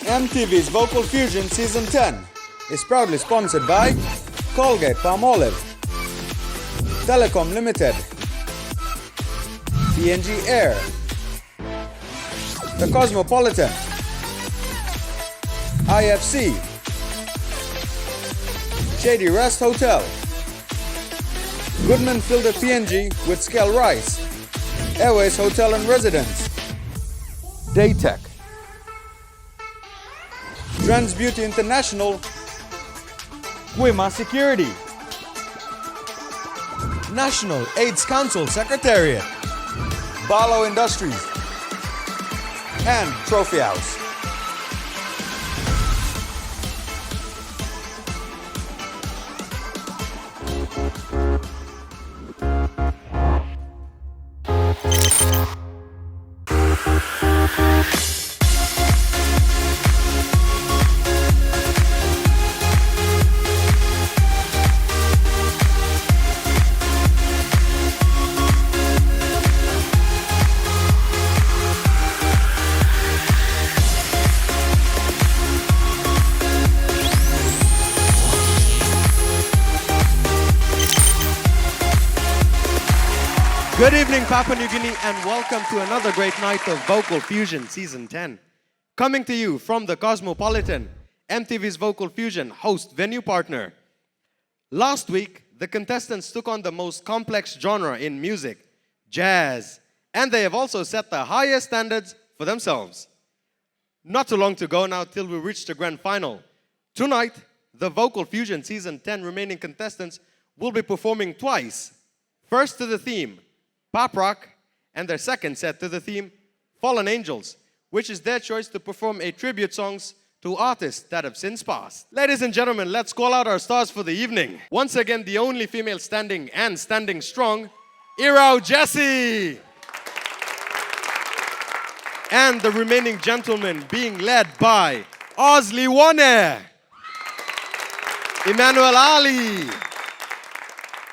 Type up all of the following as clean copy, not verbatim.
EMTV's Vocal Fusion Season 10 is proudly sponsored by Colgate Palmolive, Telecom Limited, PNG Air, The Cosmopolitan, IFC, Shady Rest Hotel, Goodman Filter PNG with Scale Rice, Airways Hotel and Residence, Daytech, Trans Beauty International, Quima Security, National AIDS Council Secretariat, Barlow Industries, and Trophy House. Good evening, Papua New Guinea, and welcome to another great night of Vocal Fusion Season 10. Coming to you from the Cosmopolitan, MTV's Vocal Fusion host venue partner. Last week, the contestants took on the most complex genre in music, jazz, and they have also set the highest standards for themselves. Not too long to go now till we reach the grand final. Tonight, the Vocal Fusion Season 10 remaining contestants will be performing twice. First to the theme, Pop Rock, and their second set to the theme, Fallen Angels, which is their choice to perform a tribute songs to artists that have since passed. Ladies and gentlemen, let's call out our stars for the evening. Once again, the only female standing and standing strong, Irao Jessie. And the remaining gentlemen being led by Osley Wane, Emmanuel Ali,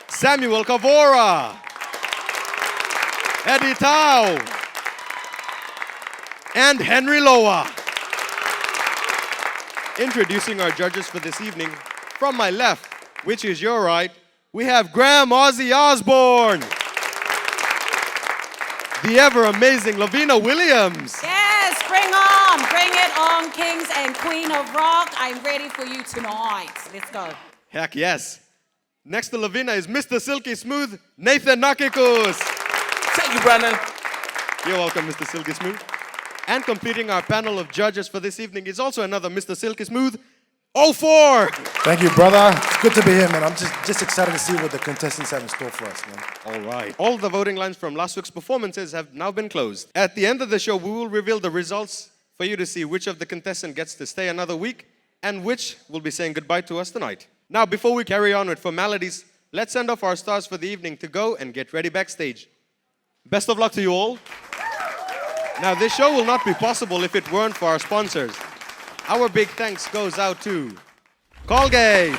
Samuel Kavora, Eddie Tao, and Henry Loa. Introducing our judges for this evening, from my left, which is your right, we have Graham Ozzy Osborne, the ever-amazing Lavina Williams. Yes, bring it on, kings and queen of rock. I'm ready for you tonight. Let's go. Heck yes. Next to Lavina is Mr. Silky Smooth, Nathan Nakikus. Thank you, Brandon. You're welcome, Mr. Silky Smooth. And completing our panel of judges for this evening is also another Mr. Silky Smooth, 04. Thank you, brother. It's good to be here, man. I'm just excited to see what the contestants have in store for us, man. All right. All the voting lines from last week's performances have now been closed. At the end of the show, we will reveal the results for you to see which of the contestants gets to stay another week and which will be saying goodbye to us tonight. Now, before we carry on with formalities, let's send off our stars for the evening to go and get ready backstage. Best of luck to you all. Now, this show will not be possible if it weren't for our sponsors. Our big thanks goes out to Colgate,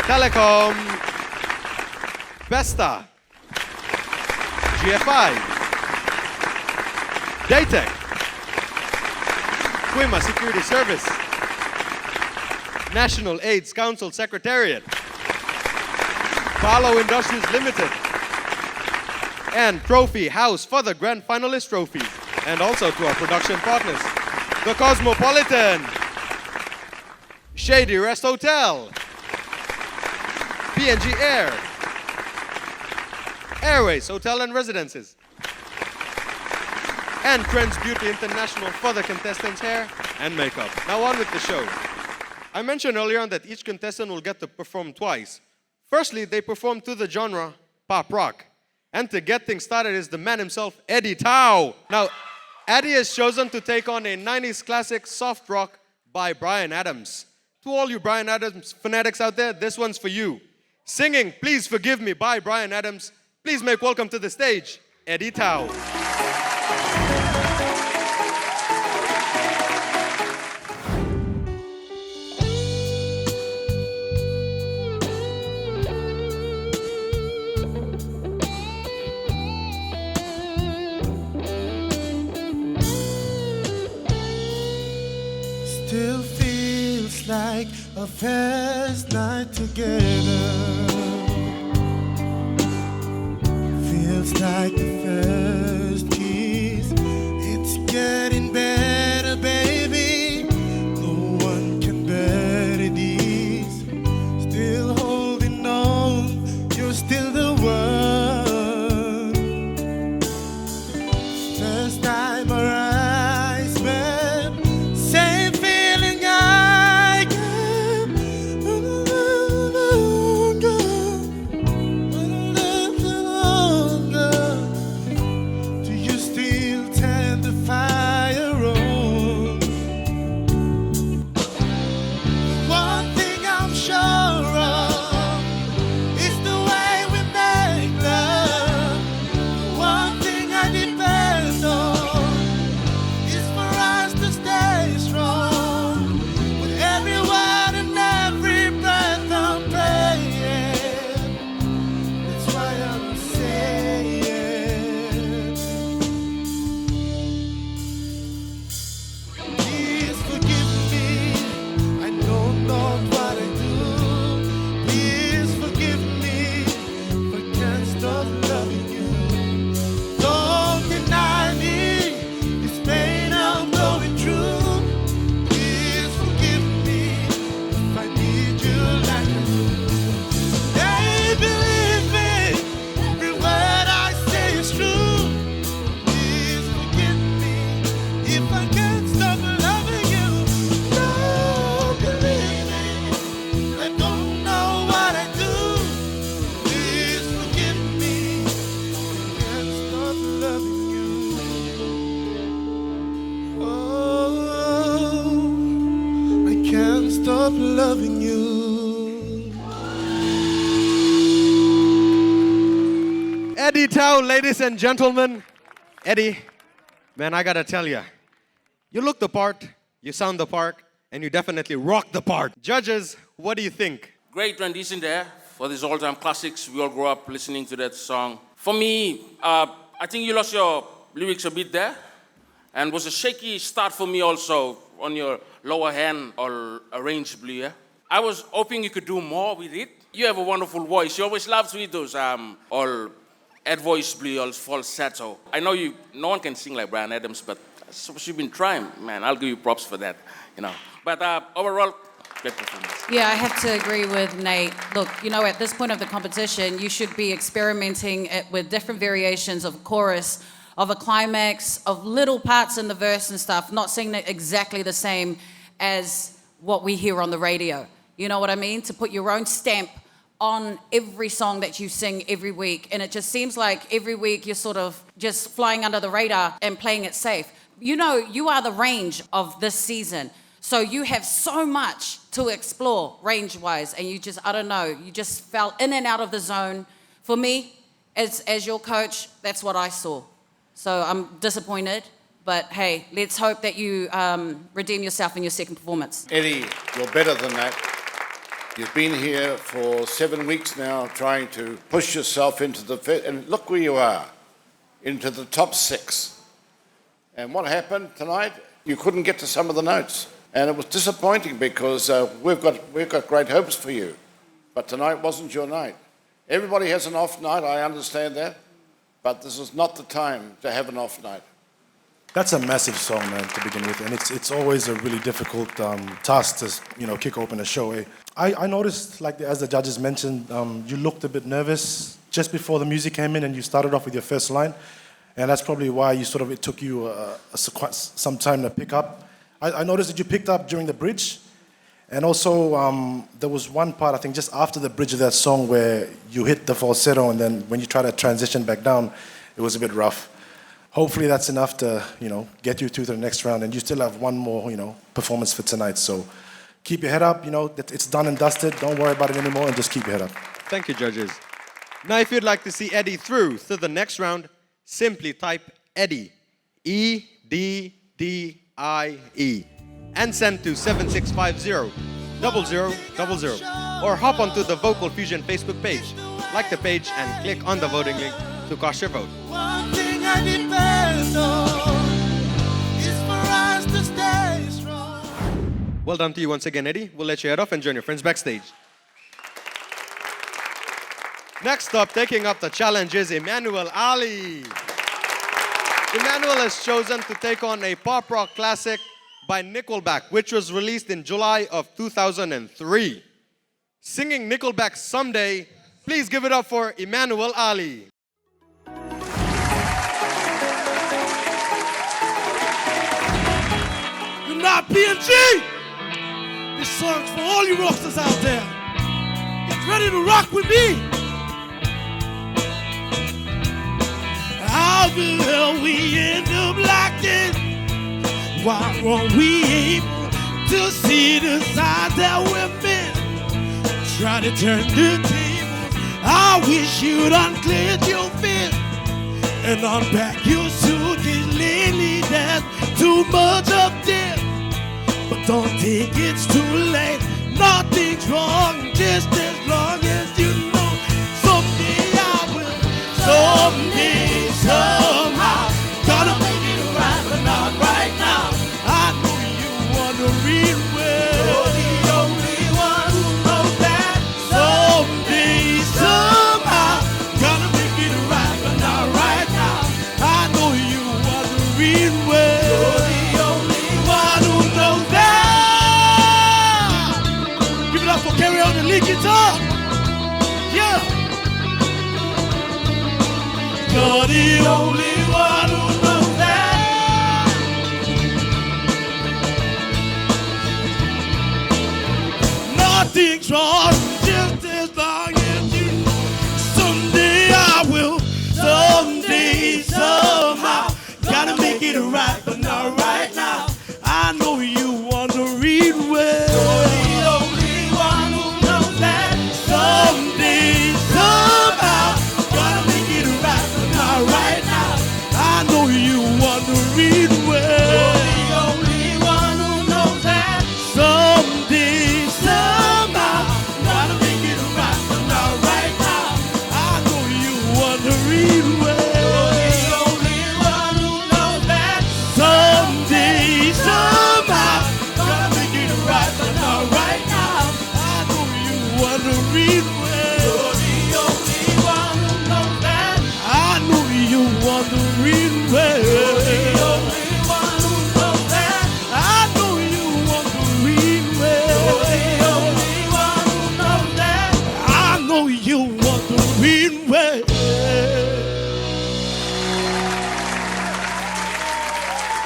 Telecom, Vesta, GFI, Daytech, Quima Security Service, National AIDS Council Secretariat, Barlow Industries Limited, and Trophy House for the grand finalist trophies. And also to our production partners, The Cosmopolitan, Shady Rest Hotel, PNG Air, Airways Hotel and Residences, and Trans Beauty International for the contestants' hair and makeup. Now on with the show. I mentioned earlier on that each contestant will get to perform twice. Firstly, they perform to the genre pop rock. And to get things started is the man himself, Eddie Tao. Now, Eddie has chosen to take on a 90s classic soft rock by Bryan Adams. To all you Bryan Adams fanatics out there, this one's for you. Singing Please Forgive Me by Bryan Adams, please make welcome to the stage, Eddie Tao. Still feels like a first night together. Feels like the first kiss. It's getting better, baby. No one can better this. Still holding on, you're still the one. First time our eyes met, same feeling I get. Longer. Do you still tend the fire on? One thing I'm sure of is the way we make love. One thing I depend on is for us to stay strong. With every word and every breath I'm praying. That's why I'm saying, please forgive me. I know not what I do. Please forgive me if I can't stop loving you. Don't deny me this pain I'm going through. Please forgive me if I need you like I do. Hey, believe me, every word I say is true. Please forgive me if I can't stop loving you. Don't believe me, I don't know what I do. Please forgive me, I can't stop loving you. Oh, I can't stop loving you. Eddie Tao, ladies and gentlemen. Eddie, man, I gotta tell you, you look the part, you sound the part, and you definitely rock the part. Judges, what do you think? Great rendition there for these all-time classics. We all grew up listening to that song. For me, I think you lost your lyrics a bit there, and was a shaky start for me also on your lower hand or arrangedly. Yeah? I was hoping you could do more with it. You have a wonderful voice. You always love to read those all ad voice blue or falsetto. I know no one can sing like Bryan Adams, but you've been trying, man. I'll give you props for that, you know. But overall, great performance. Yeah, I have to agree with Nate. Look, you know, at this point of the competition, you should be experimenting with different variations of chorus, of a climax, of little parts in the verse and stuff, not singing it exactly the same as what we hear on the radio. You know what I mean? To put your own stamp on every song that you sing every week. And it just seems like every week you're sort of just flying under the radar and playing it safe. You know, you are the range of this season. So you have so much to explore range-wise. And you just, I don't know, you just fell in and out of the zone. For me, as your coach, that's what I saw. So I'm disappointed. But hey, let's hope that you redeem yourself in your second performance. Eddie, you're better than that. You've been here for 7 weeks now trying to push yourself into the fit, and look where you are, into the top 6. And what happened tonight? You couldn't get to some of the notes. And it was disappointing because we've got great hopes for you. But tonight wasn't your night. Everybody has an off night, I understand that. But this is not the time to have an off night. That's a massive song, man, to begin with, and it's always a really difficult task to kick open a show. I noticed, like as the judges mentioned, you looked a bit nervous just before the music came in, and you started off with your first line, and that's probably why it took you some time to pick up. I noticed that you picked up during the bridge, and also there was one part I think just after the bridge of that song where you hit the falsetto, and then when you try to transition back down, it was a bit rough. Hopefully that's enough to, get you to the next round, and you still have one more, performance for tonight. So keep your head up, it's done and dusted. Don't worry about it anymore, and just keep your head up. Thank you, judges. Now, if you'd like to see Eddie through to the next round, simply type Eddie, E-D-D-I-E, and send to 7650-0000, or hop onto the Vocal Fusion Facebook page. Like the page and click on the voting link to cast your vote. One thing I depend on is for us to stay strong. Well done to you once again, Eddie. We'll let you head off and join your friends backstage. Next up, taking up the challenge is Emmanuel Ali. Emmanuel has chosen to take on a pop rock classic by Nickelback, which was released in July of 2003. Singing Nickelback's Someday, please give it up for Emmanuel Ali. You're not PNG! This song's for all you rocksters out there. Get ready to rock with me. How the hell we end up like this? Why weren't we able to see the signs that we're missed? Try to turn the tables. I wish you'd unclench your fist and unpack your suitcase. Lately there's too much of this. But don't think it's too late. Nothing's wrong, just as long as you know someday I will. Someday, somehow, gonna make it right, but not right now. I know you wanna read well. You're the only one who knows that. Someday, somehow, gonna make it right, but not right now. I know you wanna read well. You're the only one who knows that. Give it up for Carry on the lead guitar. Yeah. You're the only one who knows that. Nothing's wrong, just as long as you. Someday I will, someday, somehow. Gotta make it right, but not right now. I know you want to read well. You're the only one who knows that. Someday, somehow. Gotta make it right, but not right now. I know you want to read well. You're the only one who knows that. Someday, somehow. Gotta make it right, but not right now. I know you want to read well. You're the only one who knows that. Someday, somehow. Gotta make it right, but not right now. I know you want to read well. You're the only one who knows that. I know you want to read well. You're the only one who knows that. I know you want to read well. You're the only one who knows that. I know you want to read well.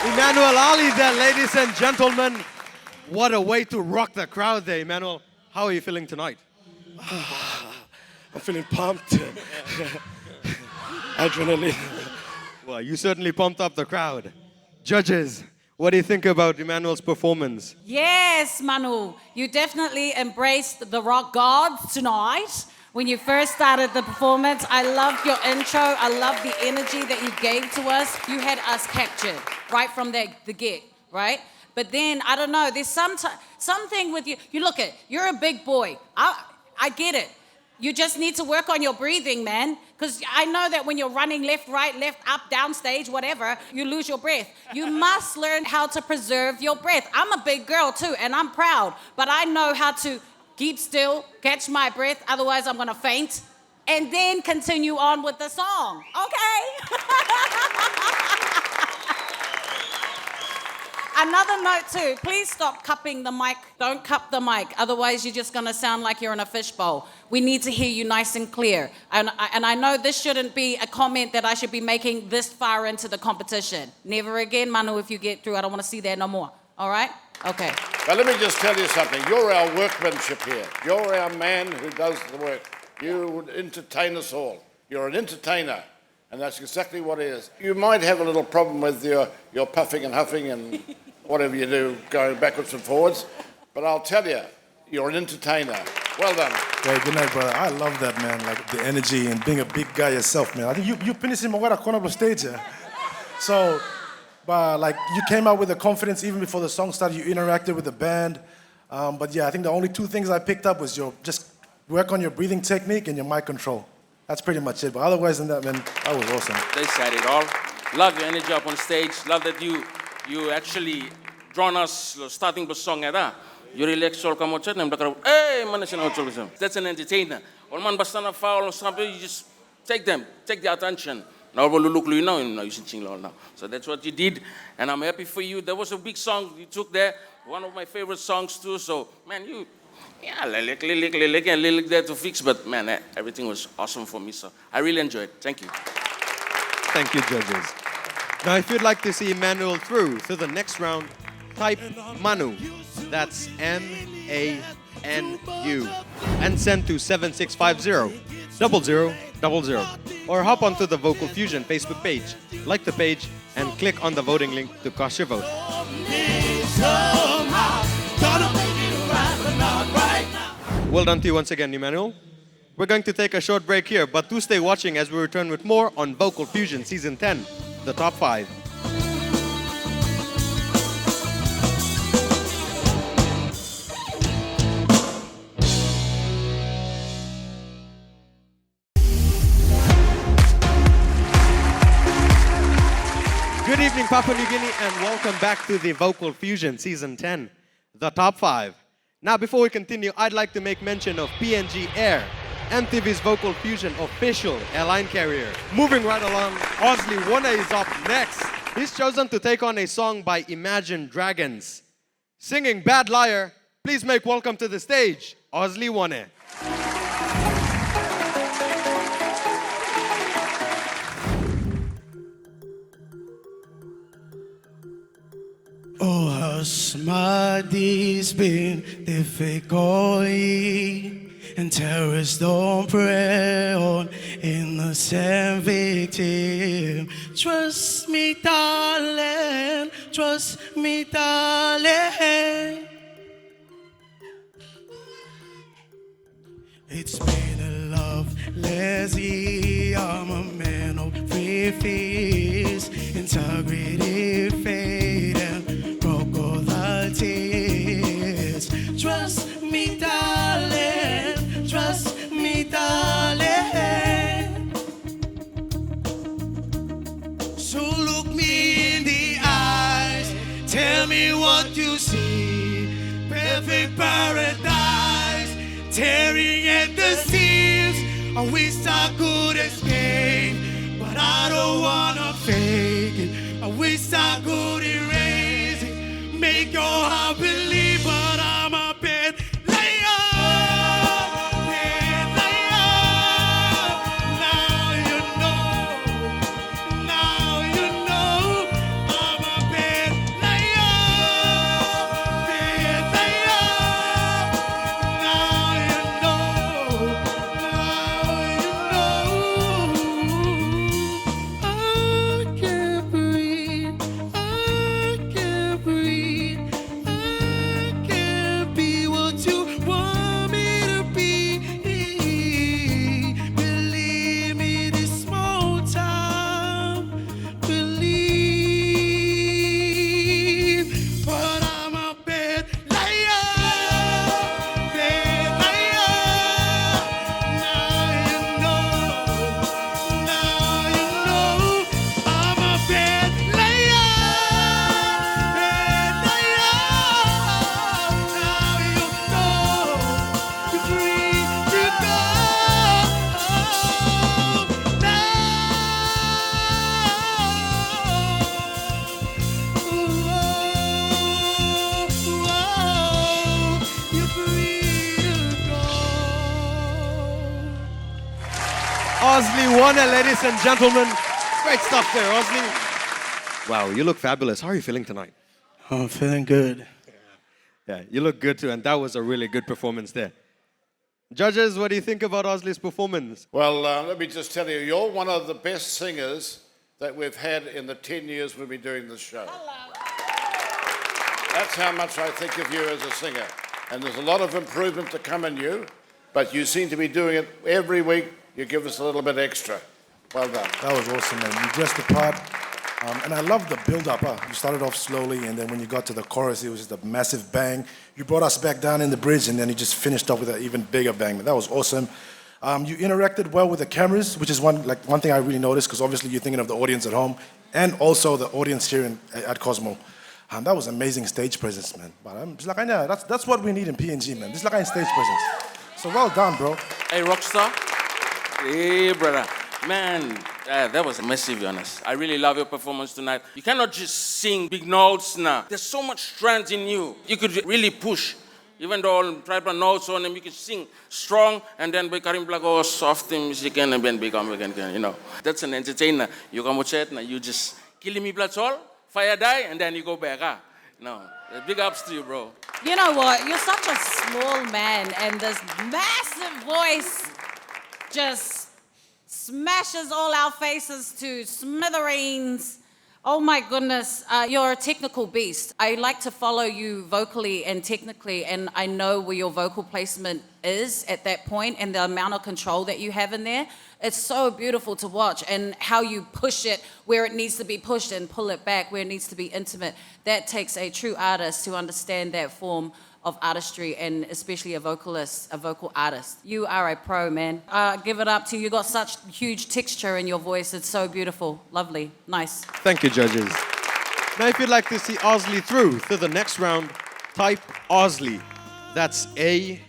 Emmanuel Ali there, ladies and gentlemen. What a way to rock the crowd there, Emmanuel. How are you feeling tonight? I'm feeling pumped. Adrenaline. Well, you certainly pumped up the crowd. Judges, what do you think about Emmanuel's performance? Yes, Manu, you definitely embraced the rock gods tonight. When you first started the performance, I loved your intro. I loved the energy that you gave to us. You had us captured right from the get, right? But then, I don't know, there's something with you. You look at, you're a big boy. I get it. You just need to work on your breathing, man. Because I know that when you're running left, right, left, up, down stage, whatever, you lose your breath. You must learn how to preserve your breath. I'm a big girl too, and I'm proud. But I know how to keep still, catch my breath, otherwise I'm gonna faint, and then continue on with the song, okay? Another note too, please stop cupping the mic. Don't cup the mic, otherwise you're just gonna sound like you're in a fishbowl. We need to hear you nice and clear. And I know this shouldn't be a comment that I should be making this far into the competition. Never again, Manu, if you get through, I don't wanna see that no more, all right? Okay. But let me just tell you something. You're our workmanship here. You're our man who does the work. You would entertain us all. You're an entertainer, and that's exactly what it is. You might have a little problem with your puffing and huffing and whatever you do, going backwards and forwards, but I'll tell you, you're an entertainer. Well done. Hey, good night, brother. I love that, man, like the energy and being a big guy yourself, man. I think you finished in Mogara corner of the stage, yeah? So, like, you came out with the confidence even before the song started. You interacted with the band. But yeah, I think the only two things I picked up was just work on your breathing technique and your mic control. That's pretty much it. But otherwise than that, man, that was awesome. They said it all. Love your energy up on stage. Love that you actually drawn us starting the song ada. You relax all come out chat and hey man that's an entertainer. All man basta na foul or something, you just take the attention. Now we look you now you sing now. So that's what you did, and I'm happy for you. That was a big song you took there. One of my favorite songs too. So man, you lick there to fix, but man, everything was awesome for me. So I really enjoyed it. Thank you. Thank you, judges. Now, if you'd like to see Emmanuel through to the next round, type Manu. That's MANU. And send to 7650 0000. Or hop onto the Vocal Fusion Facebook page, like the page, and click on the voting link to cast your vote. Well done to you once again, Emmanuel. We're going to take a short break here, but do stay watching as we return with more on Vocal Fusion Season 10, the top 5. Good evening, Papua New Guinea, and welcome back to the Vocal Fusion Season 10, the top 5. Now, before we continue, I'd like to make mention of PNG Air, MTV's Vocal Fusion official airline carrier. Moving right along, Ozzy Wana is up next. He's chosen to take on a song by Imagine Dragons. Singing Bad Liar, please make welcome to the stage, Ozzy Wana. Oh, hush, my day's been difficult, and terrorists don't prey on innocent victim. Trust me, darling, trust me, darling. It's been a loveless year. I'm a man of free fears, integrity, faith, and crocodile tears. Trust me, darling, trust me, darling. So look me in the eyes, tell me what you see. Perfect paradise, tearing at the seams. I wish I could escape, but I don't wanna fake it. I wish I could erase it, make your heart believe, but I'm a bad liar, bad liar. Now you know, I'm a bad liar, bad liar. Now you know, I can't breathe, I can't breathe, I can't be what you want me to be. Believe me, this small time, believe, but I'm a bad liar, bad liar. Now you know, I'm a bad liar, bad liar. Now you know, you're free to go now. You're free to go. Ozzy Wana, ladies and gentlemen. Great stuff there, Ozzy. Wow, you look fabulous. How are you feeling tonight? I'm feeling good. Yeah, you look good too, and that was a really good performance there. Judges, what do you think about Ozzy's performance? Well, let me just tell you, you're one of the best singers that we've had in the 10 years we've been doing this show. That's how much I think of you as a singer. And there's a lot of improvement to come in you, but you seem to be doing it every week. You give us a little bit extra. Well done. That was awesome, man. You dressed the part. And I love the build-up. You started off slowly, and then when you got to the chorus, it was just a massive bang. You brought us back down in the bridge, and then you just finished off with an even bigger bang. That was awesome. You interacted well with the cameras, which is one thing I really noticed, because obviously you're thinking of the audience at home, and also the audience here at Cosmo. That was amazing stage presence, man. But I'm just like, I know, that's what we need in PNG, man. Just like stage presence. So well done, bro. Hey, Rockstar. Hey, brother. Man, that was massive, honest. I really love your performance tonight. You cannot just sing big notes now. There's so much strength in you. You could really push. Even though all tribal notes on them, you can sing strong and then be karim blago soft music and then become again, you know. That's an entertainer. You come with it, you just killing me blood all, fire die, and then you go back. No, big ups to you, bro. You know what? You're such a small man, and this massive voice just smashes all our faces to smithereens. Oh my goodness, you're a technical beast. I like to follow you vocally and technically, and I know where your vocal placement is at that point and the amount of control that you have in there. It's so beautiful to watch, and how you push it where it needs to be pushed and pull it back where it needs to be intimate. That takes a true artist to understand that form of artistry, and especially a vocalist, a vocal artist. You are a pro, man. Give it up to you. You got such huge texture in your voice. It's so beautiful. Lovely. Nice. Thank you, judges. Now, if you'd like to see Osley through to the next round, type Osley. That's AUSLEY.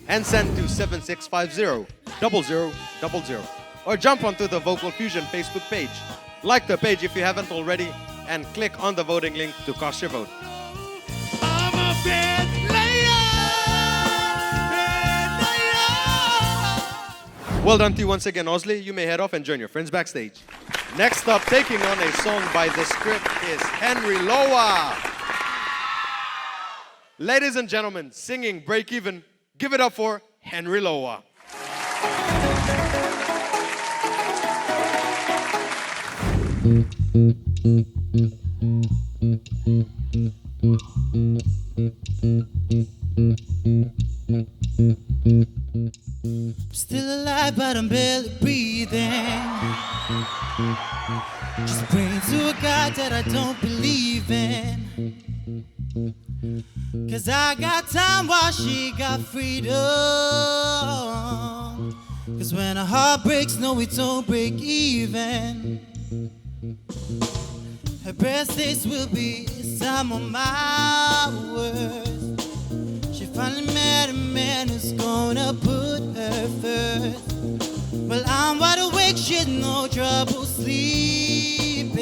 And send to 7650-0000. Or jump onto the Vocal Fusion Facebook page. Like the page if you haven't already, and click on the voting link to cast your vote. I'm a bad player. Well done to you once again, Osley. You may head off and join your friends backstage. Next up, taking on a song by The Script is Henry Loa. Ladies and gentlemen, singing Break Even, give it up for Henry Loa. Still alive, but I'm barely breathing. Just praying to a God that I don't believe in. 'Cause I got time while she got freedom. 'Cause when a heart breaks, no, it don't break even. Her birthdays will be some of my words. She finally met a man who's gonna put her first. Well, I'm wide awake, she's no trouble sleeping.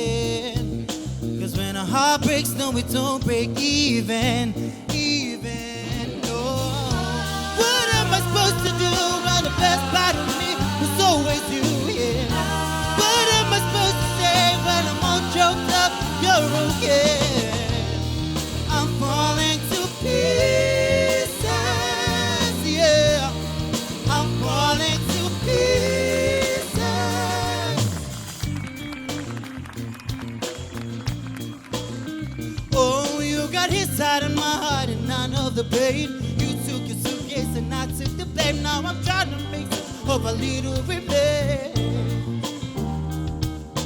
'Cause when a heart breaks, no, it don't break even. No. What am I supposed to do when the best part of me was always you, yeah? What am I supposed to say when I'm all choked up? You're okay. I'm falling to pieces, yeah. I'm falling to pieces. Oh, you got his side of my heart and none of the pain. You took your suitcase and I took the blame. Now I'm trying to make sense of a little remains.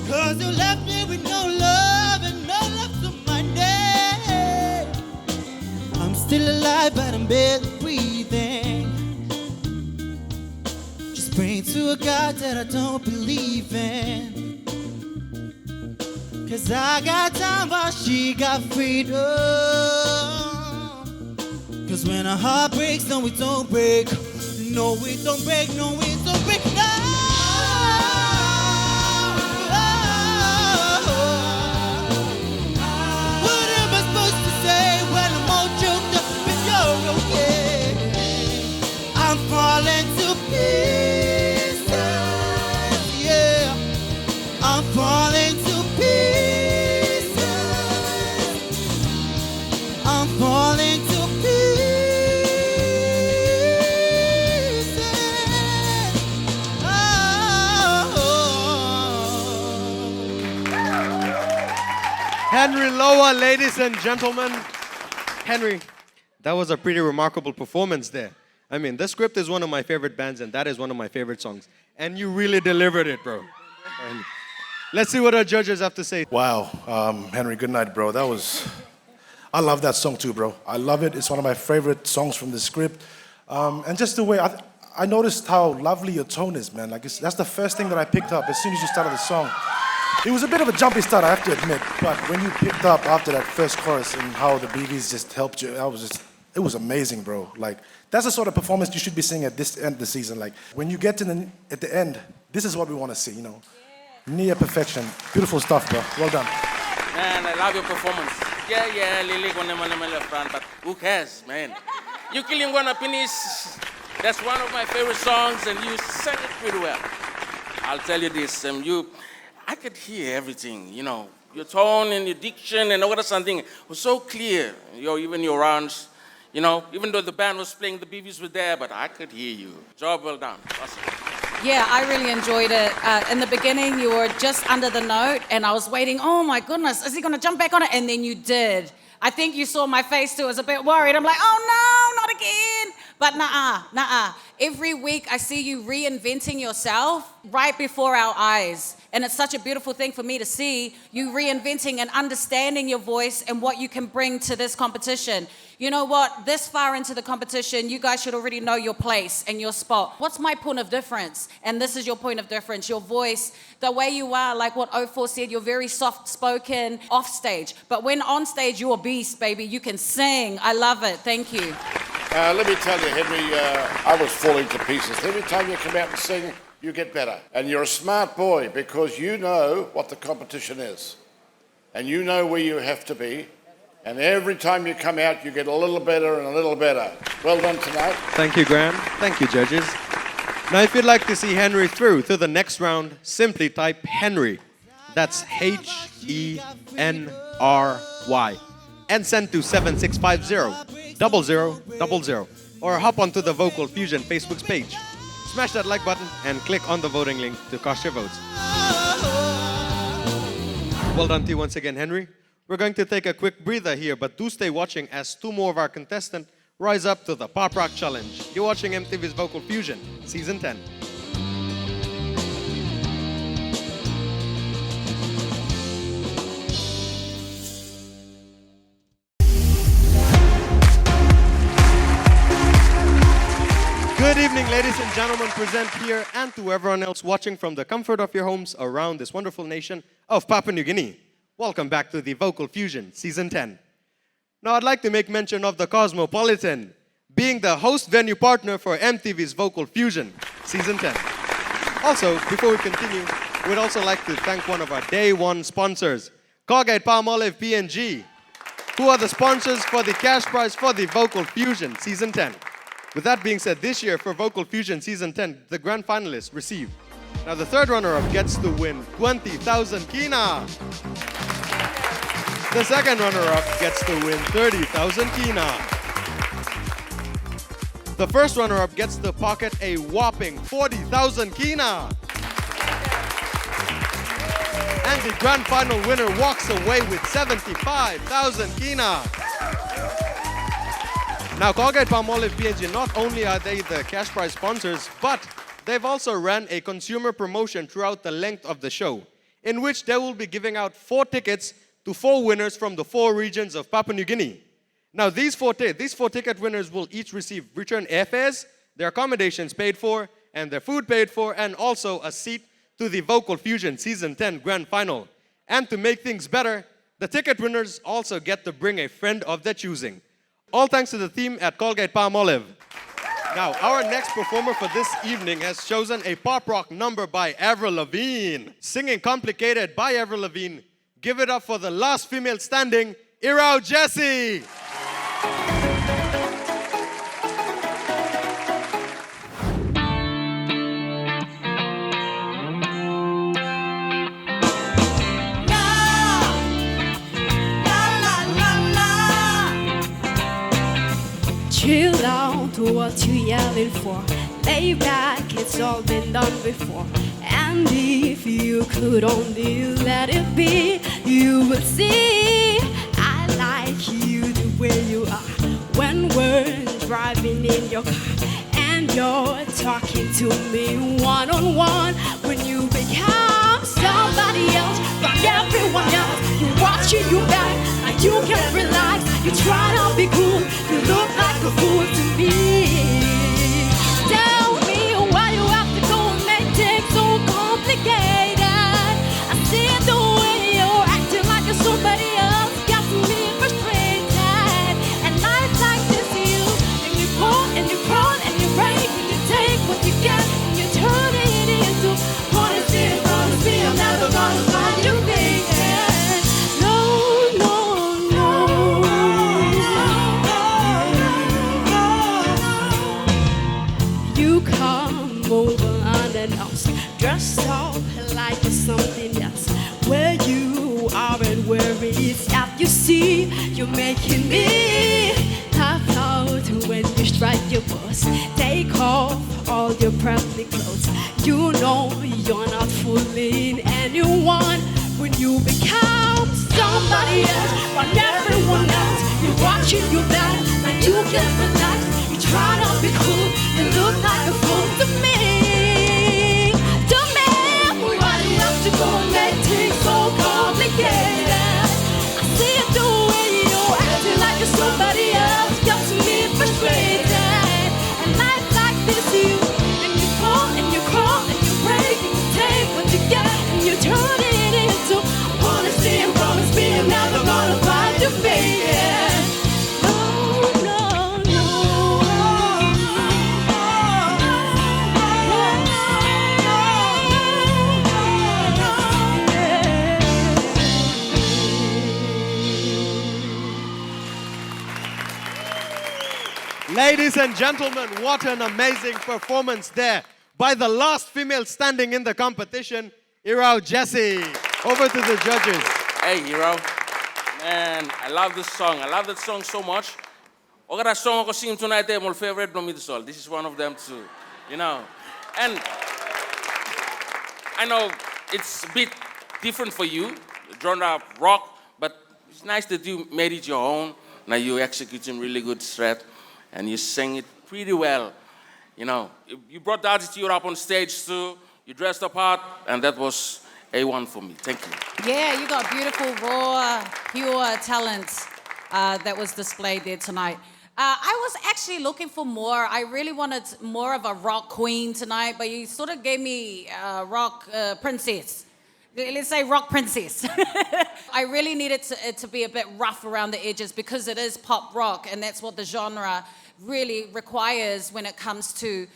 'Cause you left me with no love and no love to my name. I'm still alive, but I'm barely breathing. Just praying to a God that I don't believe in. 'Cause I got time while she got freedom. 'Cause when a heart breaks, no, it don't break. No, it don't break, no, it don't break, no. I'm falling to pieces, yeah. I'm falling to pieces. I'm falling to pieces. Henry Loa, ladies and gentlemen. Henry, that was a pretty remarkable performance there. I mean, The Script is one of my favorite bands, and that is one of my favorite songs. And you really delivered it, bro. And let's see what our judges have to say. Wow, Henry, good night, bro. I love that song too, bro. I love it. It's one of my favorite songs from The Script. And just the way, I noticed how lovely your tone is, man. Like, that's the first thing that I picked up as soon as you started the song. It was a bit of a jumpy start, I have to admit. But when you picked up after that first chorus and how the BBs just helped you, it was amazing, bro. Like, that's the sort of performance you should be seeing at this end of the season. Like, when you get to at the end, this is what we want to see, you know. Near perfection. Beautiful stuff, bro. Well done. Man, I love your performance. Yeah, Lily gonna front, but who cares, man? You killing gonna finish. That's one of my favorite songs, and you sang it pretty well. I'll tell you this, I could hear everything, you know, your tone and your diction and all that something was so clear. Even your rounds, you know, even though the band was playing, the BBs were there, but I could hear you. Job well done. Awesome. Yeah, I really enjoyed it. In the beginning, you were just under the note, and I was waiting, oh my goodness, is he going to jump back on it? And then you did. I think you saw my face too. I was a bit worried. I'm like, oh no, not again. But nah. Every week I see you reinventing yourself right before our eyes. And it's such a beautiful thing for me to see you reinventing and understanding your voice and what you can bring to this competition. You know what? This far into the competition, you guys should already know your place and your spot. What's my point of difference? And this is your point of difference, your voice, the way you are, like what 04 said, you're very soft-spoken off stage. But when on stage, you're a beast, baby. You can sing. I love it. Thank you. Let me tell you, Henry, I was falling to pieces. Every time you come out and sing, you get better. And you're a smart boy because you know what the competition is. And you know where you have to be. And every time you come out, you get a little better and a little better. Well done tonight. Thank you, Graham. Thank you, judges. Now, if you'd like to see Henry through to the next round, simply type Henry. That's Henry. And send to 7650-0000. Or hop onto the Vocal Fusion Facebook page. Smash that like button and click on the voting link to cast your votes. Well done to you once again, Henry. We're going to take a quick breather here, but do stay watching as two more of our contestants rise up to the Pop Rock Challenge. You're watching MTV's Vocal Fusion, Season 10. Good evening, ladies and gentlemen, present here and to everyone else watching from the comfort of your homes around this wonderful nation of Papua New Guinea. Welcome back to the Vocal Fusion, Season 10. Now, I'd like to make mention of the Cosmopolitan being the host venue partner for MTV's Vocal Fusion, Season 10. Also, before we continue, we'd also like to thank one of our Day 1 sponsors, Colgate Palmolive P&G, who are the sponsors for the cash prize for the Vocal Fusion, Season 10. With that being said, this year for Vocal Fusion Season 10, the grand finalists receive. Now the third runner-up gets to win 20,000 kina. The second runner-up gets to win 30,000 kina. The first runner-up gets to pocket a whopping 40,000 kina. And the grand final winner walks away with 75,000 kina. Now, Colgate Palmolive P&G, not only are they the cash prize sponsors, but they've also ran a consumer promotion throughout the length of the show, in which they will be giving out 4 tickets to 4 winners from the 4 regions of Papua New Guinea. Now, these four ticket winners will each receive return airfares, their accommodations paid for, and their food paid for, and also a seat to the Vocal Fusion Season 10 Grand Final. And to make things better, the ticket winners also get to bring a friend of their choosing. All thanks to the team at Colgate Palmolive. Now, our next performer for this evening has chosen a pop rock number by Avril Lavigne. Singing Complicated by Avril Lavigne. Give it up for the last female standing, Irao Jessie. Chill out to what you yelling for. Lay back, it's all been done before. And if you could only let it be, you would see I like you the way you are. When we're driving in your car and you're talking to me one-on-one, when you become somebody else from everyone else, you're watching you back like you can't relax. You try to be cool, you look like a fool to me. Tell me why you have to go and make things so complicated. I see the it's that you see, you're making me laugh out when you strike your pose. Take off all your proudly clothes. You know you're not fooling anyone when you become somebody else. While everyone else is watching you back, and you can relax. You try to be cool, you look like a fool to me. To me, why do you have to go and make things so complicated? I see it the way you're acting like you're somebody else. Got to me frustrated. And life like this, you and you fall and you crawl and you break and you take what you get and you turn it into honesty and promise me you're never gonna find your fate. No, no, no. Ladies and gentlemen, what an amazing performance there by the last female standing in the competition, Irao Jessie. Over to the judges. Hey, Hero. Man, I love this song. I love that song so much. Okay, that song I sing tonight, my favorite from this all. This is one of them too, you know. And I know it's a bit different for you, genre of rock, but it's nice that you made it your own. Now you executing really good thread, and you sang it pretty well. You know, you brought the attitude up on stage too. You dressed up hard, and that was A1 for me. Thank you. Yeah, you got beautiful, raw, pure talent that was displayed there tonight. I was actually looking for more. I really wanted more of a rock queen tonight, but you sort of gave me rock princess. Let's say rock princess. I really needed it to be a bit rough around the edges because it is pop rock, and that's what the genre really requires when it comes to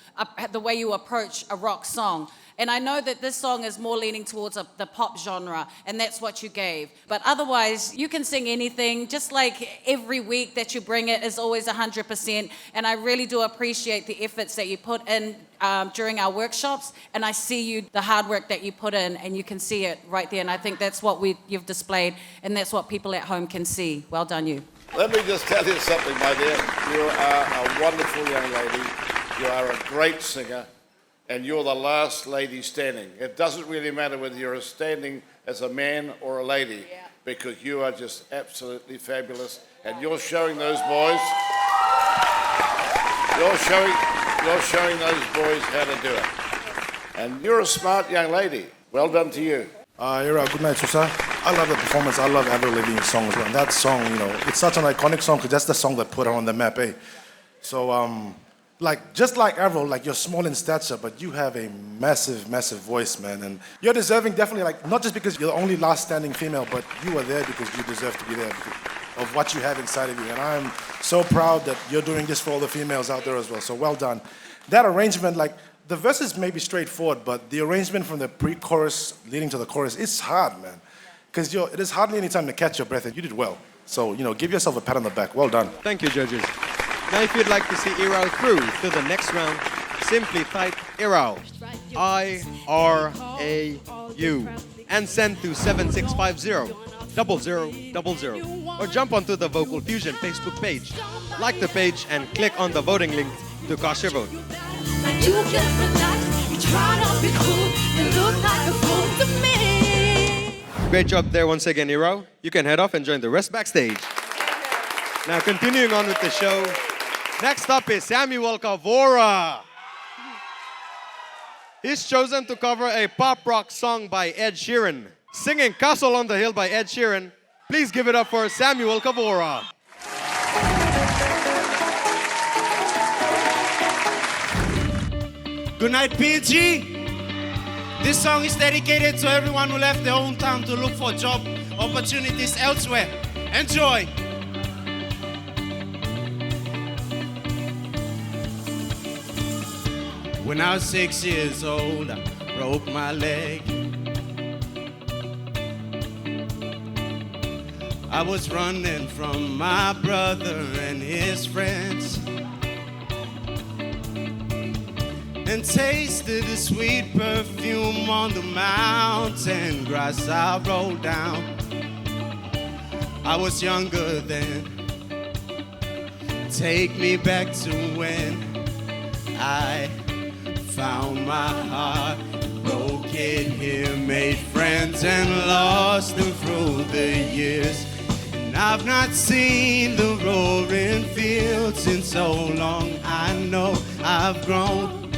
the way you approach a rock song. And I know that this song is more leaning towards the pop genre, and that's what you gave. But otherwise, you can sing anything, just like every week that you bring it is always 100%. And I really do appreciate the efforts that you put in during our workshops. And I see the hard work that you put in, and you can see it right there. And I think that's what you've displayed, and that's what people at home can see. Well done, you. Let me just tell you something, my dear. You are a wonderful young lady. You are a great singer. And you're the last lady standing. It doesn't really matter whether you're standing as a man or a lady, because you are just absolutely fabulous. And you're showing those boys, you're showing those boys how to do it. And you're a smart young lady. Well done to you. Ira, good night, Susa. I love the performance. I love Avril Lavigne's song as well. And that song, you know, it's such an iconic song because that's the song that put her on the map, eh? So, just like Avril, like you're small in stature, but you have a massive, massive voice, man. And you're deserving, definitely, like, not just because you're the only last standing female, but you are there because you deserve to be there because of what you have inside of you. And I'm so proud that you're doing this for all the females out there as well. So well done. That arrangement, like, the verses may be straightforward, but the arrangement from the pre-chorus leading to the chorus, it's hard, man. Because it is hardly any time to catch your breath, and you did well. So, you know, give yourself a pat on the back. Well done. Thank you, judges. Now, if you'd like to see Irao through to the next round, simply type Irao, I-R-A-U, and send to 7650-0000, or jump onto the Vocal Fusion Facebook page. Like the page and click on the voting link to cast your vote. You can relax, you try to be cool, you look like a fool to me. Great job there once again, Irao. You can head off and join the rest backstage. Now, continuing on with the show, next up is Samuel Cavora. He's chosen to cover a pop rock song by Ed Sheeran. Singing Castle on the Hill by Ed Sheeran, please give it up for Samuel Cavora. Good night, PG. This song is dedicated to everyone who left their hometown to look for job opportunities elsewhere. Enjoy. When I was 6 years old, I broke my leg. I was running from my brother and his friends, and tasted the sweet perfume on the mountain grass I rolled down. I was younger then. Take me back to when I found my heart, broke it here, made friends and lost them through the years. And I've not seen the roaring fields in so long. I know I've grown,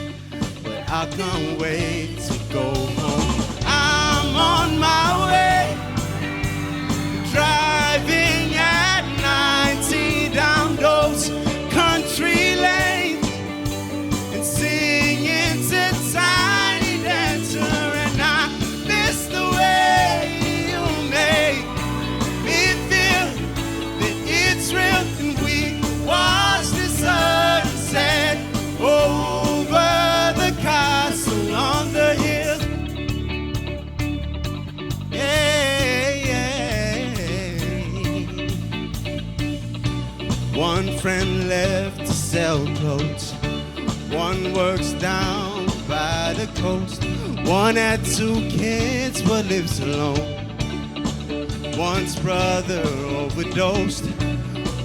but I can't wait to go home. I'm on my way, driving at 90 down those country lanes and singing to Tiny Dancer, and I miss the way you make me feel that it's real. And we watch the sunset over the castle on the hill. One friend left to sell clothes, one works down by the coast, one had 2 kids but lives alone. One's brother overdosed,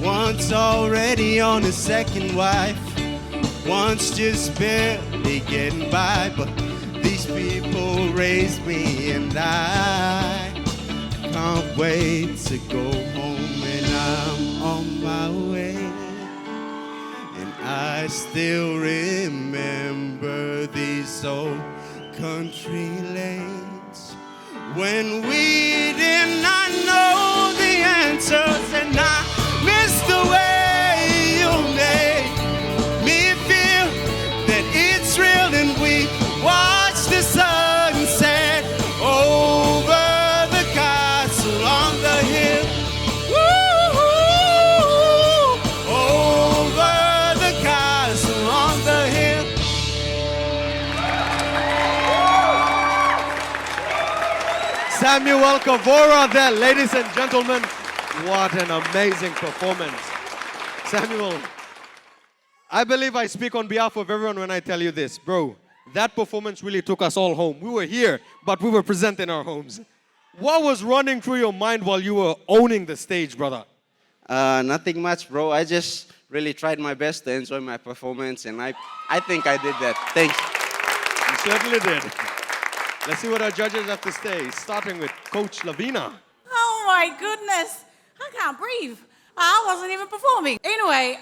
one's already on his second wife, one's just barely getting by. But these people raised me and I can't wait to go home, and I'm on my way. And I still remember these old country lanes when we did not know the answers, and I miss the way you make me feel that it's real. And we watch the sunset over the castle on the hill. Woo-hoo, over the castle on the hill. Samuel Kavora there, ladies and gentlemen. What an amazing performance. Samuel, I believe I speak on behalf of everyone when I tell you this. Bro, that performance really took us all home. We were here, but we were present in our homes. What was running through your mind while you were owning the stage, brother? Nothing much, bro. I just really tried my best to enjoy my performance, and I think I did that. Thanks. You certainly did. Let's see what our judges have to say, starting with Coach Lavina. Oh my goodness. I can't breathe. I wasn't even performing. Anyway,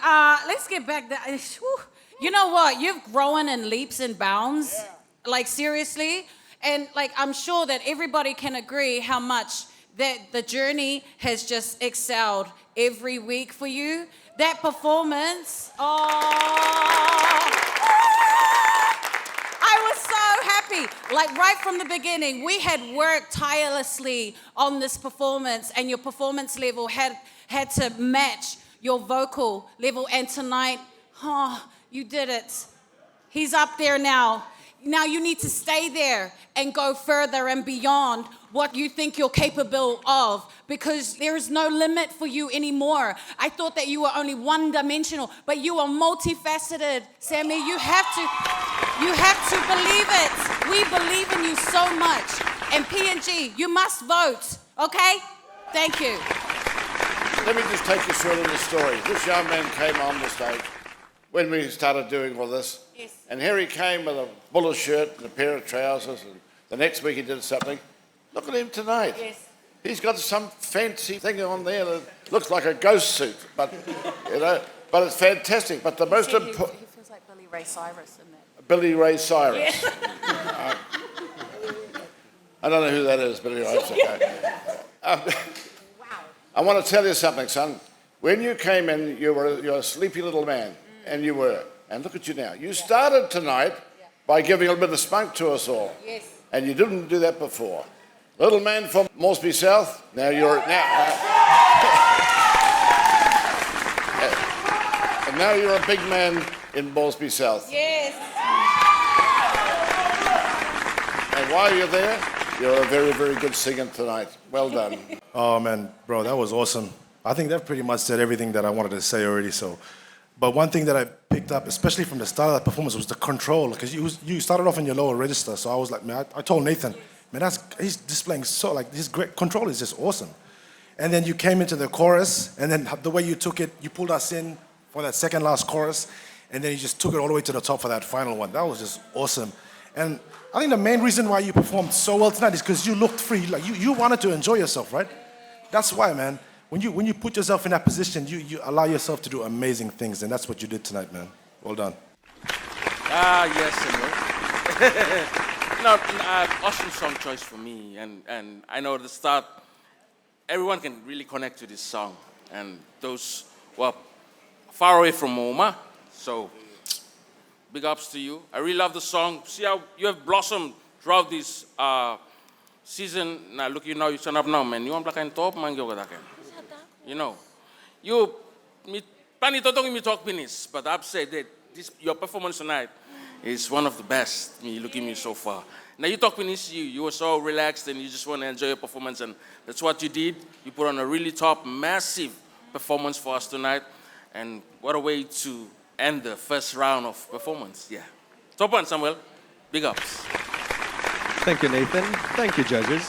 let's get back there. Whew. You know what? You've grown in leaps and bounds. Yeah. Like, seriously. And, like, I'm sure that everybody can agree how much that the journey has just excelled every week for you. That performance, I was so happy. Like, right from the beginning, we had worked tirelessly on this performance, and your performance level had to match your vocal level. And tonight, you did it. He's up there now. Now you need to stay there and go further and beyond what you think you're capable of, because there is no limit for you anymore. I thought that you were only one-dimensional, but you are multifaceted, Sammy. You have to believe it. We believe in you so much. And P&G, you must vote, okay? Thank you. Let me just take you through a little story. This young man came on the stage when we started doing all this. Yes. And here he came with a bullet shirt and a pair of trousers, and the next week he did something. Look at him tonight. Yes. He's got some fancy thing on there that looks like a ghost suit, but but it's fantastic. But the most important... He feels like Billy Ray Cyrus in that. Billy Ray Cyrus. Yeah. I don't know who that is, but anyway, it's okay. Wow. I want to tell you something, son. When you came in, you're a sleepy little man, and you were. And look at you now. You started tonight by giving a little bit of spunk to us all. Yes. And you didn't do that before. Little man from Moresby South, now you're... and now you're a big man in Moresby South. Yes. And while you're there, you're a very, very good singer tonight. Well done. Oh, man, bro, that was awesome. I think that pretty much said everything that I wanted to say already, so... But one thing that I picked up, especially from the start of that performance, was the control, because you started off in your lower register, so I was like, man, I told Nathan, man, he's displaying his great control is just awesome. And then you came into the chorus, and then the way you took it, you pulled us in for that second last chorus, and then you just took it all the way to the top for that final one. That was just awesome. And I think the main reason why you performed so well tonight is because you looked free. Like you wanted to enjoy yourself, right? That's why, man. When you put yourself in that position, you allow yourself to do amazing things, and that's what you did tonight, man. Well done. Yes, senor. Awesome song choice for me, and I know at the start, everyone can really connect to this song, and those who are far away from Oma, so big ups to you. I really love the song. See how you have blossomed throughout this season. Now look, you know, you turn up now, man. You want black and top, man, you know, you me pani totong me talk penis, but I've said that your performance tonight is one of the best. You look at me so far. Now you talk penis, you were so relaxed and you just want to enjoy your performance, and that's what you did. You put on a really top, massive performance for us tonight, and what a way to end the first round of performance. Yeah, top one, Samuel. Big ups. Thank you, Nathan. Thank you, judges.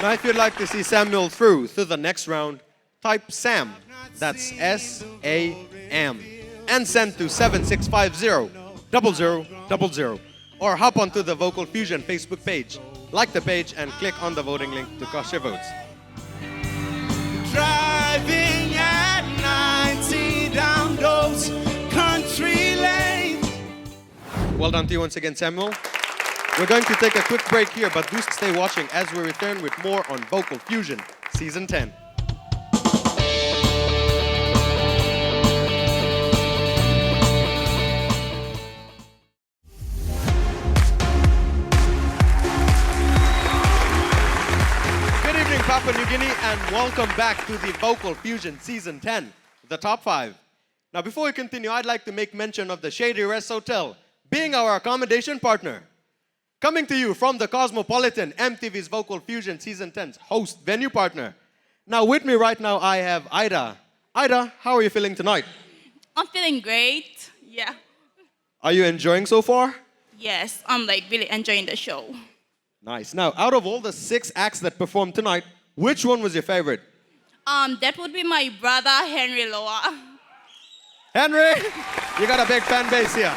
Now, if you'd like to see Samuel through to the next round, type SAM, that's S-A-M, and send to 7650-0000, or hop onto the Vocal Fusion Facebook page, like the page, and click on the voting link to cast your votes. Driving at 90 down those country lanes. Well done to you once again, Samuel. We're going to take a quick break here, but do stay watching as we return with more on Vocal Fusion Season 10. Papua New Guinea, and welcome back to the Vocal Fusion Season 10, the top 5. Now, before we continue, I'd like to make mention of the Shady Rest Hotel being our accommodation partner. Coming to you from the Cosmopolitan, MTV's Vocal Fusion Season 10's host venue partner. Now, with me right now, I have Ida. Ida, how are you feeling tonight? I'm feeling great, yeah. Are you enjoying so far? Yes, I'm like really enjoying the show. Nice. Now, out of all the 6 acts that performed tonight, which one was your favorite? That would be my brother, Henry Loa. Henry, you got a big fan base here.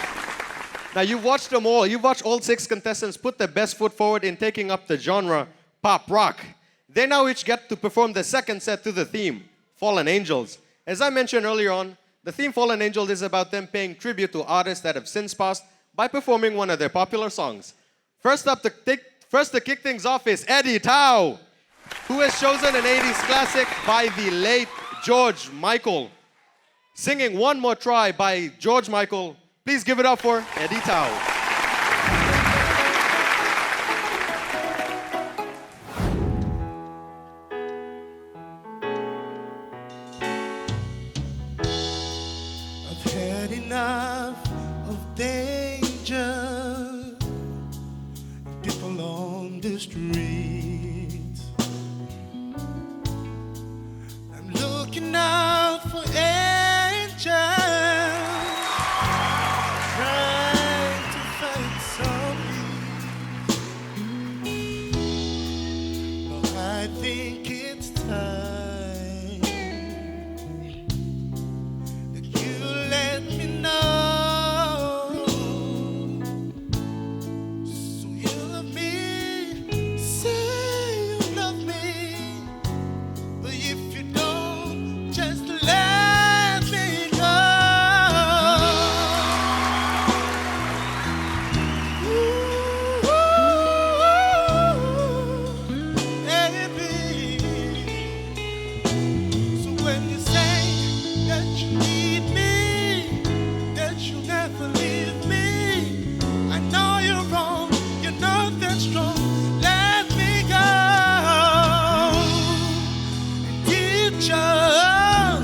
Now, you've watched them all. You've watched all 6 contestants put their best foot forward in taking up the genre pop rock. They now each get to perform the second set to the theme, Fallen Angels. As I mentioned earlier on, the theme Fallen Angels is about them paying tribute to artists that have since passed by performing one of their popular songs. First to kick things off is Eddie Tao, who has chosen an 80s classic by the late George Michael. Singing One More Try by George Michael. Please give it up for Eddie Tao. I've had enough of danger, people on the street. I'm looking out for angels, trying to find some peace. But I think it's time that you let me know. So you love me, say you love me. But if you don't, just let me go. Baby. So when you say that you need me, that you'll never leave me, I know you're wrong, you're not that strong. Let me go. Did just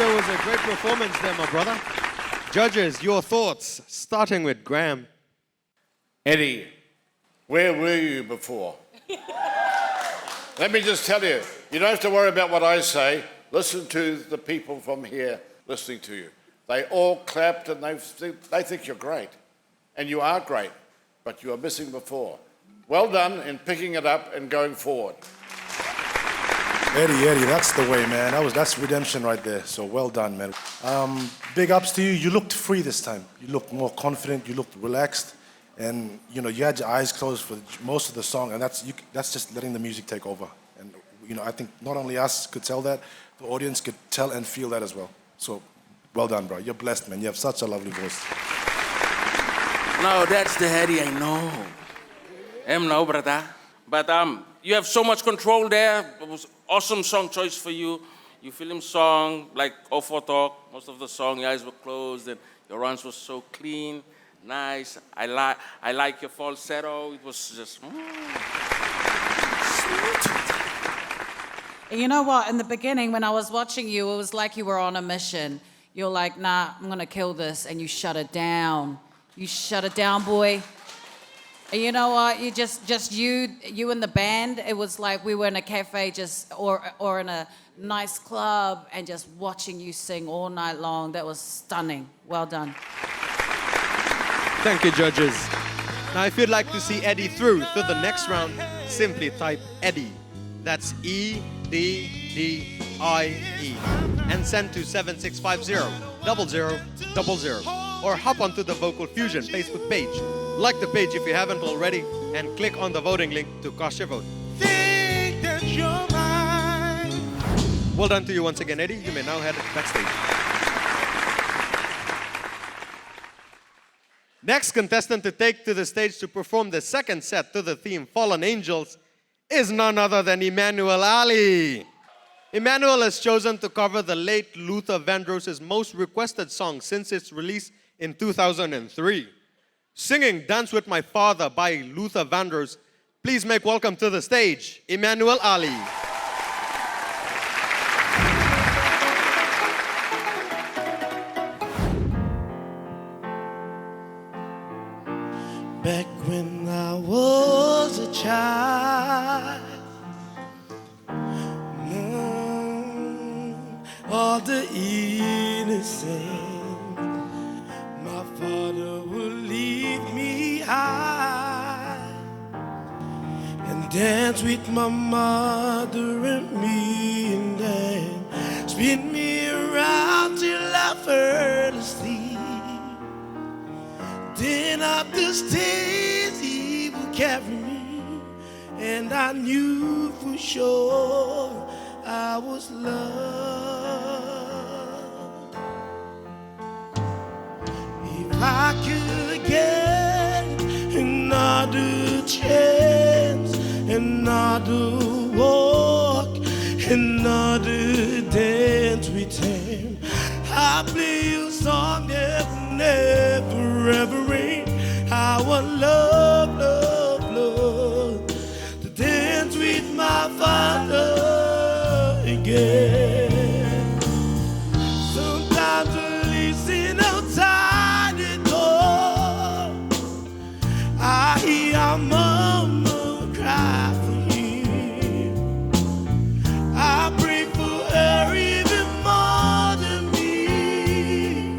sure was a great performance there, my brother. Judges, your thoughts, starting with Graham. Eddie, where were you before? Let me just tell you, you don't have to worry about what I say. Listen to the people from here listening to you. They all clapped and they think you're great. And you are great, but you are missing before. Well done in picking it up and going forward. Eddie, that's the way, man. That's redemption right there. So well done, man. Big ups to you. You looked free this time. You looked more confident. You looked relaxed, and you had your eyes closed for most of the song, and that's just letting the music take over. And I think not only us could tell that, the audience could tell and feel that as well. So well done, bro. You're blessed, man. You have such a lovely voice. No, that's the Eddie I know. No, brother. But you have so much control there. It was awesome song choice for you. You film song like for talk. Most of the song, your eyes were closed, and your runs were so clean, nice. I like your falsetto. It was just. You know what? In the beginning, when I was watching you, it was like you were on a mission. You're like, nah, I'm gonna kill this, and you shut it down. You shut it down, boy. And you know what? You just you and the band. It was like we were in a cafe, or in a nice club, and just watching you sing all night long. That was stunning. Well done. Thank you, judges. Now, if you'd like to see Eddie through to the next round, simply type Eddie. That's EDDIE and send to 7650-0000, or hop onto the Vocal Fusion Facebook page. Like the page if you haven't already, and click on the voting link to cast your vote. Think that you're mine. Well done to you once again, Eddie. You may now head backstage. Next contestant to take to the stage to perform the second set to the theme Fallen Angels is none other than Emmanuel Ali. Emmanuel has chosen to cover the late Luther Vandross's most requested song since its release in 2003. Singing Dance With My Father by Luther Vandross, please make welcome to the stage, Emmanuel Ali. Back when I was a child, all the innocent, my father would leave me high and dance with my mother and me, and then spin me around till I fell asleep. Then up the stairs he would carry me, and I knew for sure I was loved. If I could get another chance, another walk, another dance with him, I'll play a song that will never ever rain. Our love, love, love, to dance with my father again. Sometimes I listen outside the door, I hear mama cry for him. I pray for her even more than me.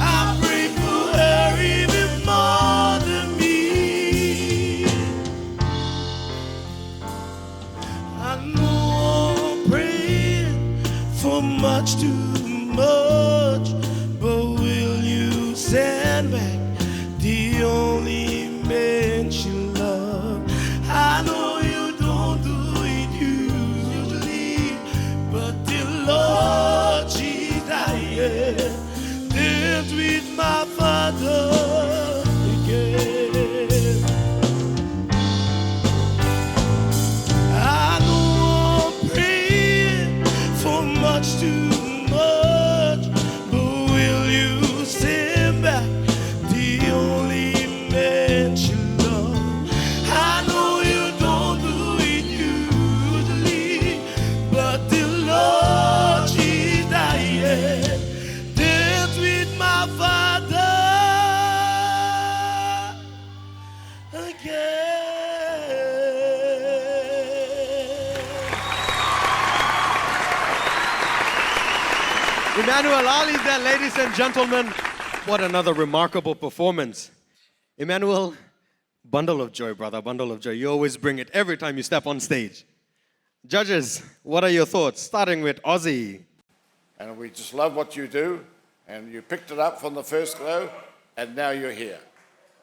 I pray for her even more than me. I know I'm praying for much too much, but will you send back the only man she loved? I know you don't do it usually, but the Lord, she's dying. Dance with my father again. I know I'm praying for much too much, but will you send back the only man she loved? I know you don't do it usually, but the Lord, she's dying. Emmanuel Ali there, ladies and gentlemen. What another remarkable performance. Emmanuel, bundle of joy, brother, bundle of joy. You always bring it every time you step on stage. Judges, what are your thoughts? Starting with Ozzy. And we just love what you do, and you picked it up from the first go, and now you're here.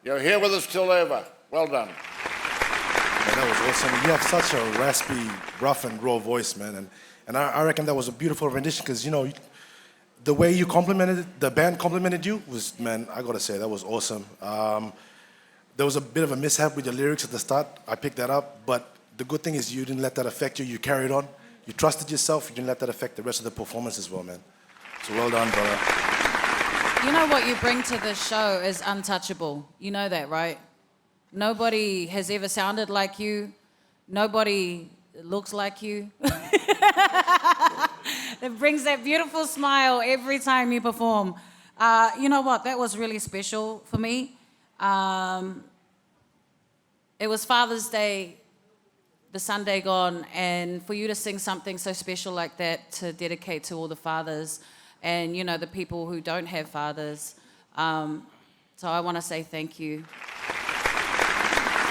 You're here with us till ever. Well done. Man, that was awesome. You have such a raspy, rough and raw voice, man. And I reckon that was a beautiful rendition because, you know, the way you complimented it, the band complimented you was, man, I gotta say, that was awesome. There was a bit of a mishap with your lyrics at the start. I picked that up, but the good thing is you didn't let that affect you. You carried on. You trusted yourself. You didn't let that affect the rest of the performance as well, man. So well done, brother. You know what you bring to this show is untouchable. You know that, right? Nobody has ever sounded like you. Nobody looks like you. It brings that beautiful smile every time you perform. You know what? That was really special for me. It was Father's Day, the Sunday gone, and for you to sing something so special like that to dedicate to all the fathers and, you know, the people who don't have fathers. So I want to say thank you.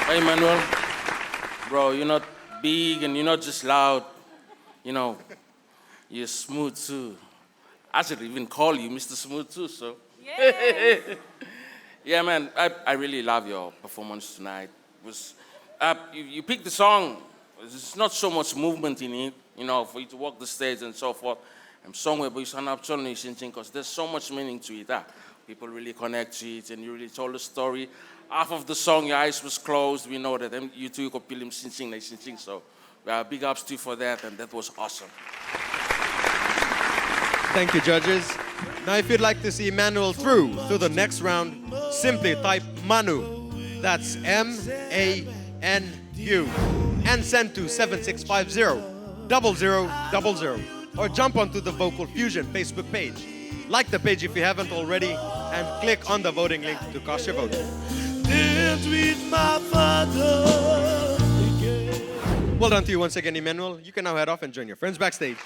Hey, Manuel. Bro, you're not big and you're not just loud. You know, you're smooth too. I should even call you Mr. Smooth too, so. Yeah. Yeah, man, I really love your performance tonight. It was, you picked the song. There's not so much movement in it, you know, for you to walk the stage and so forth. And somewhere, but it's an opportunity, because there's so much meaning to it. People really connect to it, and you really told the story. Half of the song, your eyes was closed. We know that you two could feel him sing. So, big ups to you for that, and that was awesome. Thank you, judges. Now, if you'd like to see Emmanuel through to the next round, simply type Manu. That's MANU. And send to 7650-0000. Or jump onto the Vocal Fusion Facebook page. Like the page if you haven't already, and click on the voting link to cast your vote. Dance with my father again. Well done to you once again, Emmanuel. You can now head off and join your friends backstage.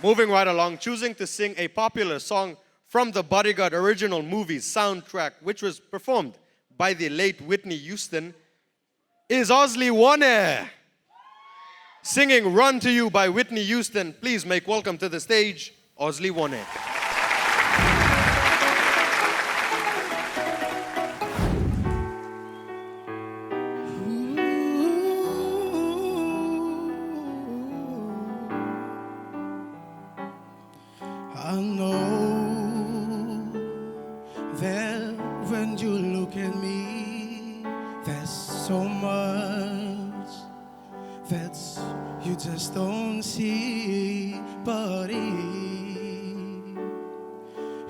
Moving right along, choosing to sing a popular song from the Bodyguard original movie's soundtrack, which was performed by the late Whitney Houston, is Osley Warner. Singing Run to You by Whitney Houston, please make welcome to the stage, Osley Warner. I know that when you look at me, there's so much that you just don't see, buddy.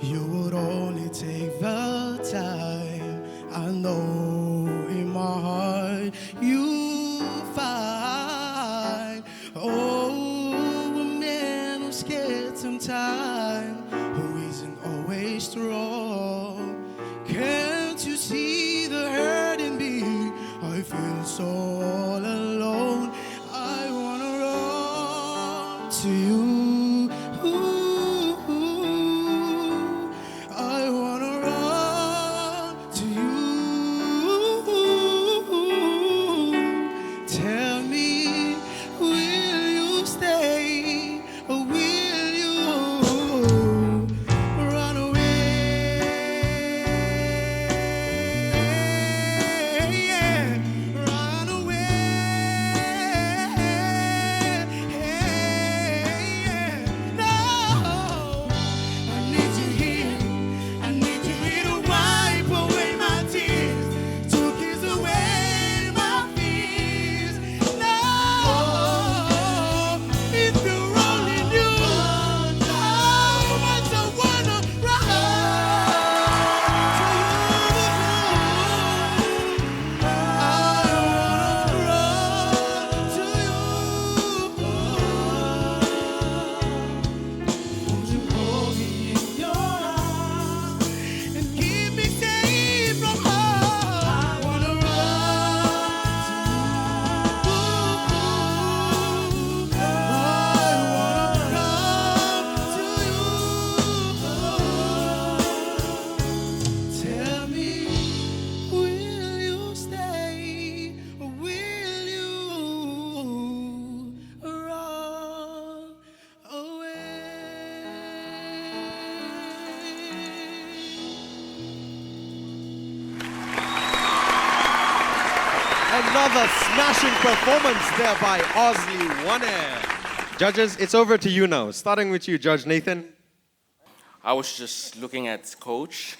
You would only take the time. I know in my heart you find, oh, a man who's scared sometimes, who isn't always strong. Can't you see the hurt in me? I feel so all alone. I wanna run to you. I wanna run to you. Tell me, will you stay or will you run away? Run away. Another smashing performance there by Osley One. Judges, it's over to you now. Starting with you, Judge Nathan. I was just looking at Coach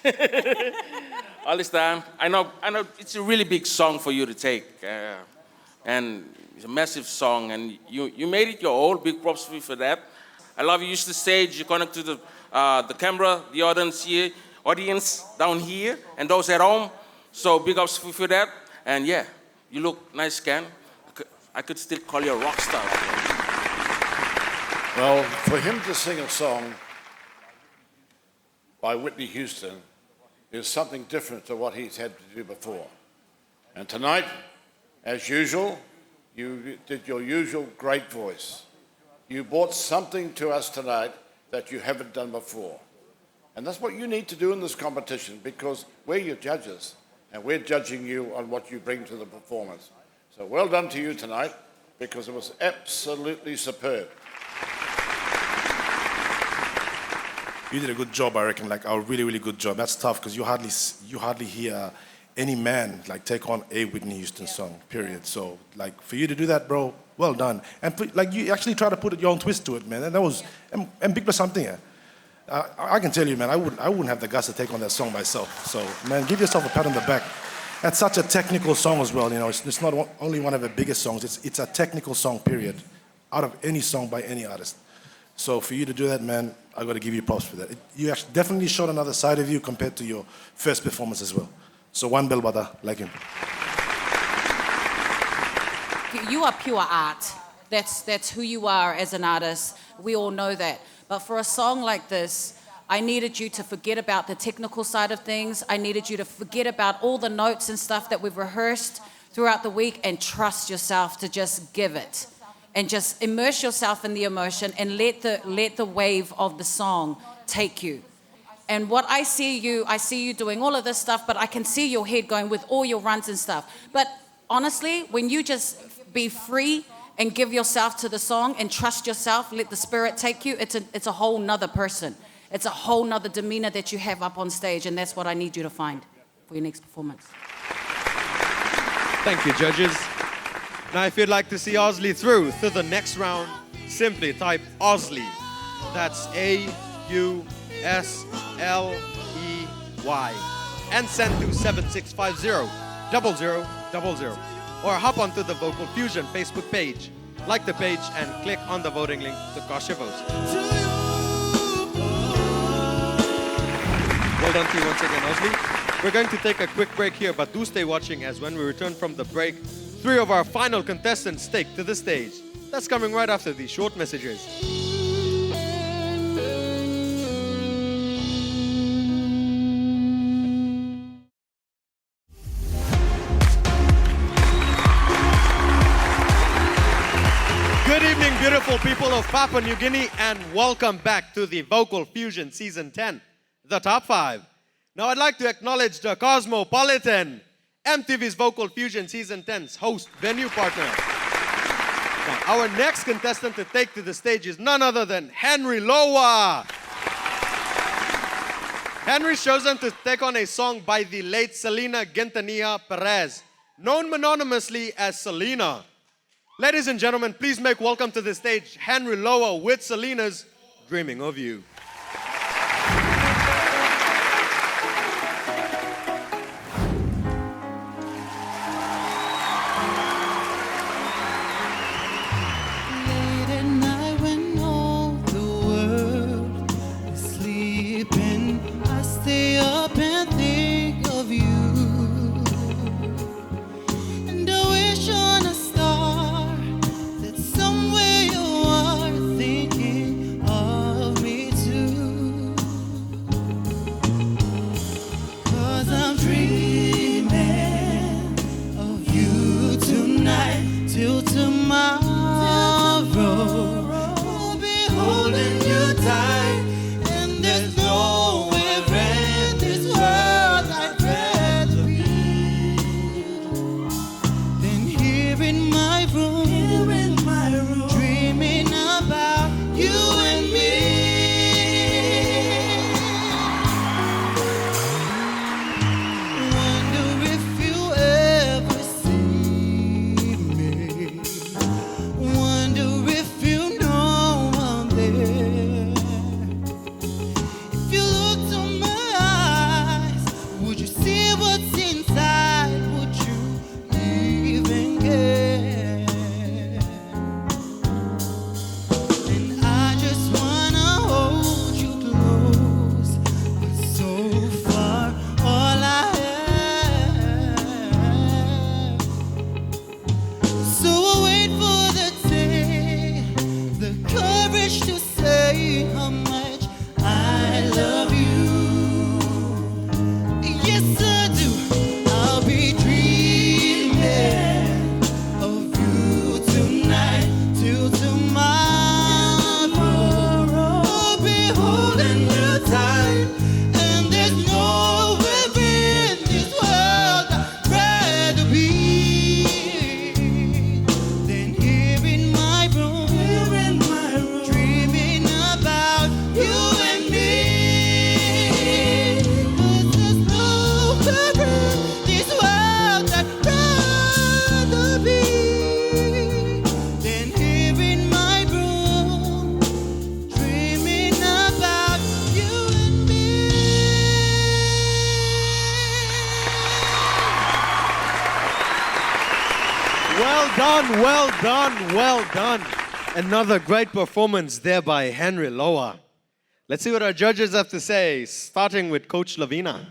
all this time. I know it's a really big song for you to take. And it's a massive song, and you made it your own. Big props to you for that. I love you use the stage, you connect to the camera, the audience down here, and those at home. So big ups for that. And yeah, you look nice, Ken. I could still call you a rock star. Well, for him to sing a song by Whitney Houston is something different to what he's had to do before. And tonight, as usual, you did your usual great voice. You brought something to us tonight that you haven't done before. And that's what you need to do in this competition, because we're your judges and we're judging you on what you bring to the performance. So well done to you tonight, because it was absolutely superb. You did a good job, I reckon, like a really, really good job. That's tough because you hardly hear any man like take on a Whitney Houston song, period. So like for you to do that, bro, well done. And like you actually try to put your own twist to it, man. And that was and big plus something. I can tell you, man, I wouldn't have the guts to take on that song myself. So man, give yourself a pat on the back. That's such a technical song as well. You know, it's not only one of the biggest songs. It's a technical song, period, out of any song by any artist. So for you to do that, man, I got to give you props for that. You actually definitely showed another side of you compared to your first performance as well. So one bell brother, like him. You are pure art. That's who you are as an artist. We all know that. But for a song like this, I needed you to forget about the technical side of things. I needed you to forget about all the notes and stuff that we've rehearsed throughout the week and trust yourself to just give it. And just immerse yourself in the emotion and let the wave of the song take you. And what I see you doing all of this stuff, but I can see your head going with all your runs and stuff. But honestly, when you just be free and give yourself to the song and trust yourself, let the spirit take you, it's a whole nother person. It's a whole nother demeanor that you have up on stage, and that's what I need you to find for your next performance. Thank you, judges. Now, if you'd like to see Osley through to the next round, simply type Osley. That's AUSLEY. And send to 7650-0000. Or hop onto the Vocal Fusion Facebook page. Like the page and click on the voting link to cast your votes. Well done to you once again, Osley. We're going to take a quick break here, but do stay watching, as when we return from the break, 3 of our final contestants take to the stage. That's coming right after these short messages. Good evening, beautiful people of Papua New Guinea, and welcome back to the Vocal Fusion Season 10, the Top 5. Now I'd like to acknowledge the Cosmopolitan, MTV's Vocal Fusion Season 10's host venue partner. Now, our next contestant to take to the stage is none other than Henry Loa. Henry's chosen to take on a song by the late Selena Quintanilla Perez, known mononymously as Selena. Ladies and gentlemen, please make welcome to the stage Henry Loa with Selena's Dreaming of You. Somewhere you are thinking of me too. courage to say how much I love you. Yes, I do. I'll be dreaming of you tonight till tomorrow. I'll be holding you tight, and there's nowhere in this world I'd rather be than here in my room, dreaming about you and me. 'Cause there's nowhere in this world I'd rather be than here in my room, dreaming about you and me. Well done, well done, well done. Another great performance there by Henry Loa. Let's see what our judges have to say, starting with Coach Lavina.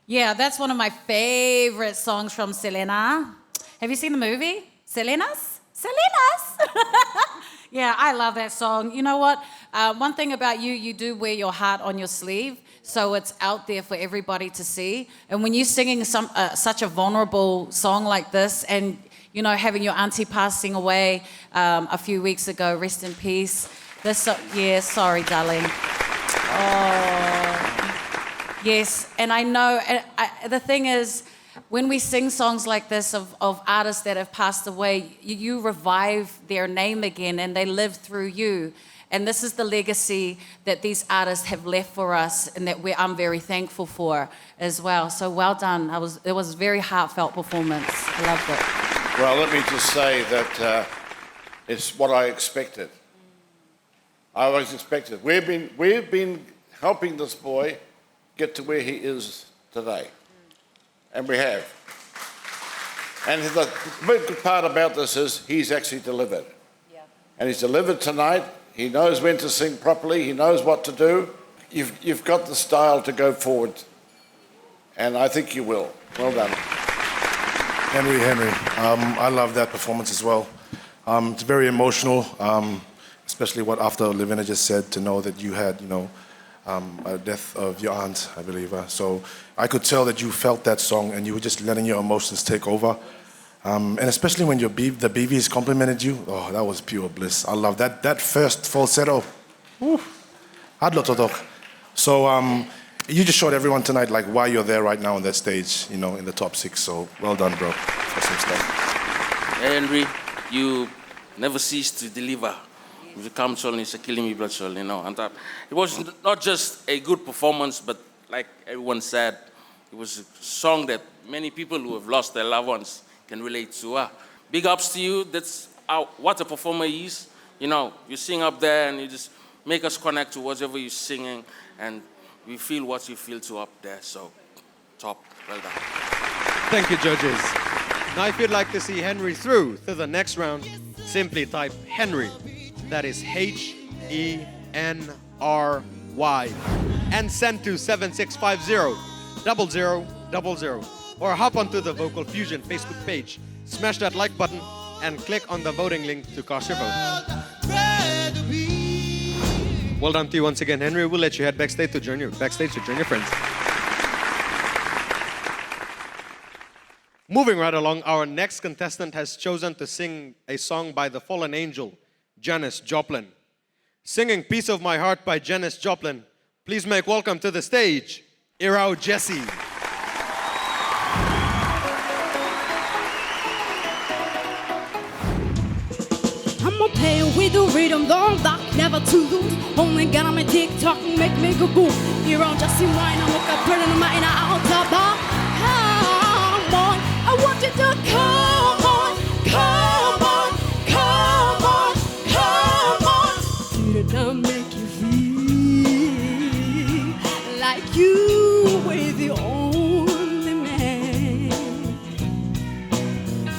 Yeah, that's one of my favorite songs from Selena. Have you seen the movie? Selena's? Yeah, I love that song. You know what? One thing about you, you do wear your heart on your sleeve, so it's out there for everybody to see. And when you're singing such a vulnerable song like this, and you know, having your auntie passing away a few weeks ago, rest in peace. Yeah, sorry, darling. Oh, yes. And I know, the thing is, when we sing songs like this of artists that have passed away, you revive their name again and they live through you. And this is the legacy that these artists have left for us and that I'm very thankful for as well. So well done. It was a very heartfelt performance. I loved it. Well, let me just say that it's what I expected. I always expected. We've been helping this boy get to where he is today, and we have. And the good part about this is he's actually delivered. Yeah. And he's delivered tonight. He knows when to sing properly. He knows what to do. You've got the style to go forward, and I think you will. Well done. Henry, I love that performance as well. It's very emotional, especially what after Lavina just said, to know that you had, a death of your aunt, I believe. So I could tell that you felt that song and you were just letting your emotions take over. And especially when the BVs complimented you, oh, that was pure bliss. I love that. That first falsetto. So you just showed everyone tonight like why you're there right now on that stage, in the top 6. So well done, bro. Awesome stuff. Henry, you never cease to deliver. If you come to it's a killing me blood soul, And it was not just a good performance, but like everyone said, it was a song that many people who have lost their loved ones can relate to. Big ups to you. That's what a performer is. You sing up there and you just make us connect to whatever you're singing, and we feel what you feel to up there. So, top. Well done. Thank you, judges. Now, if you'd like to see Henry through to the next round, simply type Henry. That is HENRY. And send to 7650-0000. Or hop onto the Vocal Fusion Facebook page, smash that like button, and click on the voting link to cast your vote. Well done to you once again, Henry. We'll let you head backstage to join your friends. Moving right along, our next contestant has chosen to sing a song by the fallen angel, Janis Joplin. Singing Piece of My Heart by Janis Joplin, please make welcome to the stage, Irao Jesse. I'ma play with the rhythm, don't rock, never to lose. Only get on my TikTok and make me go boom. You're on just in wine, I woke up burning my in out the bar. Come on, I want you to come on, come on, come on, come on. Did I make you feel like you were the only man?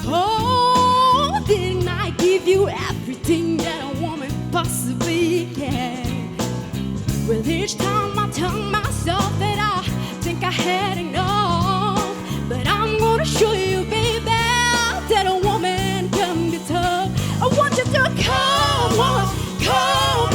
Oh, didn't I give you everything that a woman possibly can? Well, each time I tell myself that I think I had enough, but I'm gonna show you, baby, that a woman can be tough. I want you to come on, come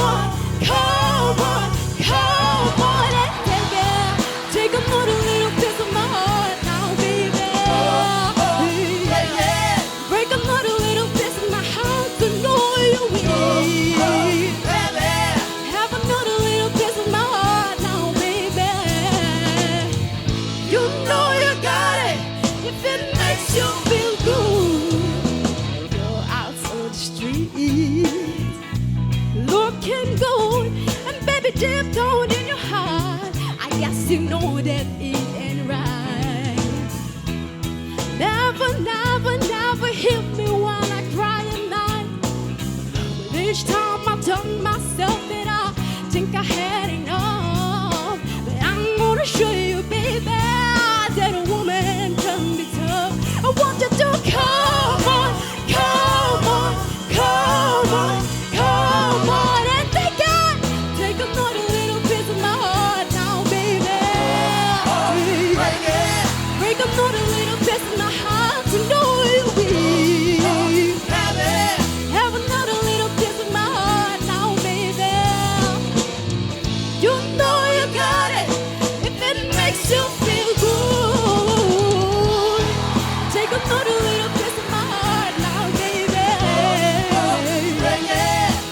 deep down in your heart, I guess you know that it ain't right. Never, never, never hit me while I cry at night. But each time I tell myself that I think I had enough. But I'm gonna show you, baby, that a woman can be tough. I want you to come on, come on, come on, come on, and take another little piece of my heart now, baby. Break another little piece of my heart to know you will. Have another little piece of my heart now, baby. You know you got it if it makes you feel good. Take another little piece of my heart now, baby.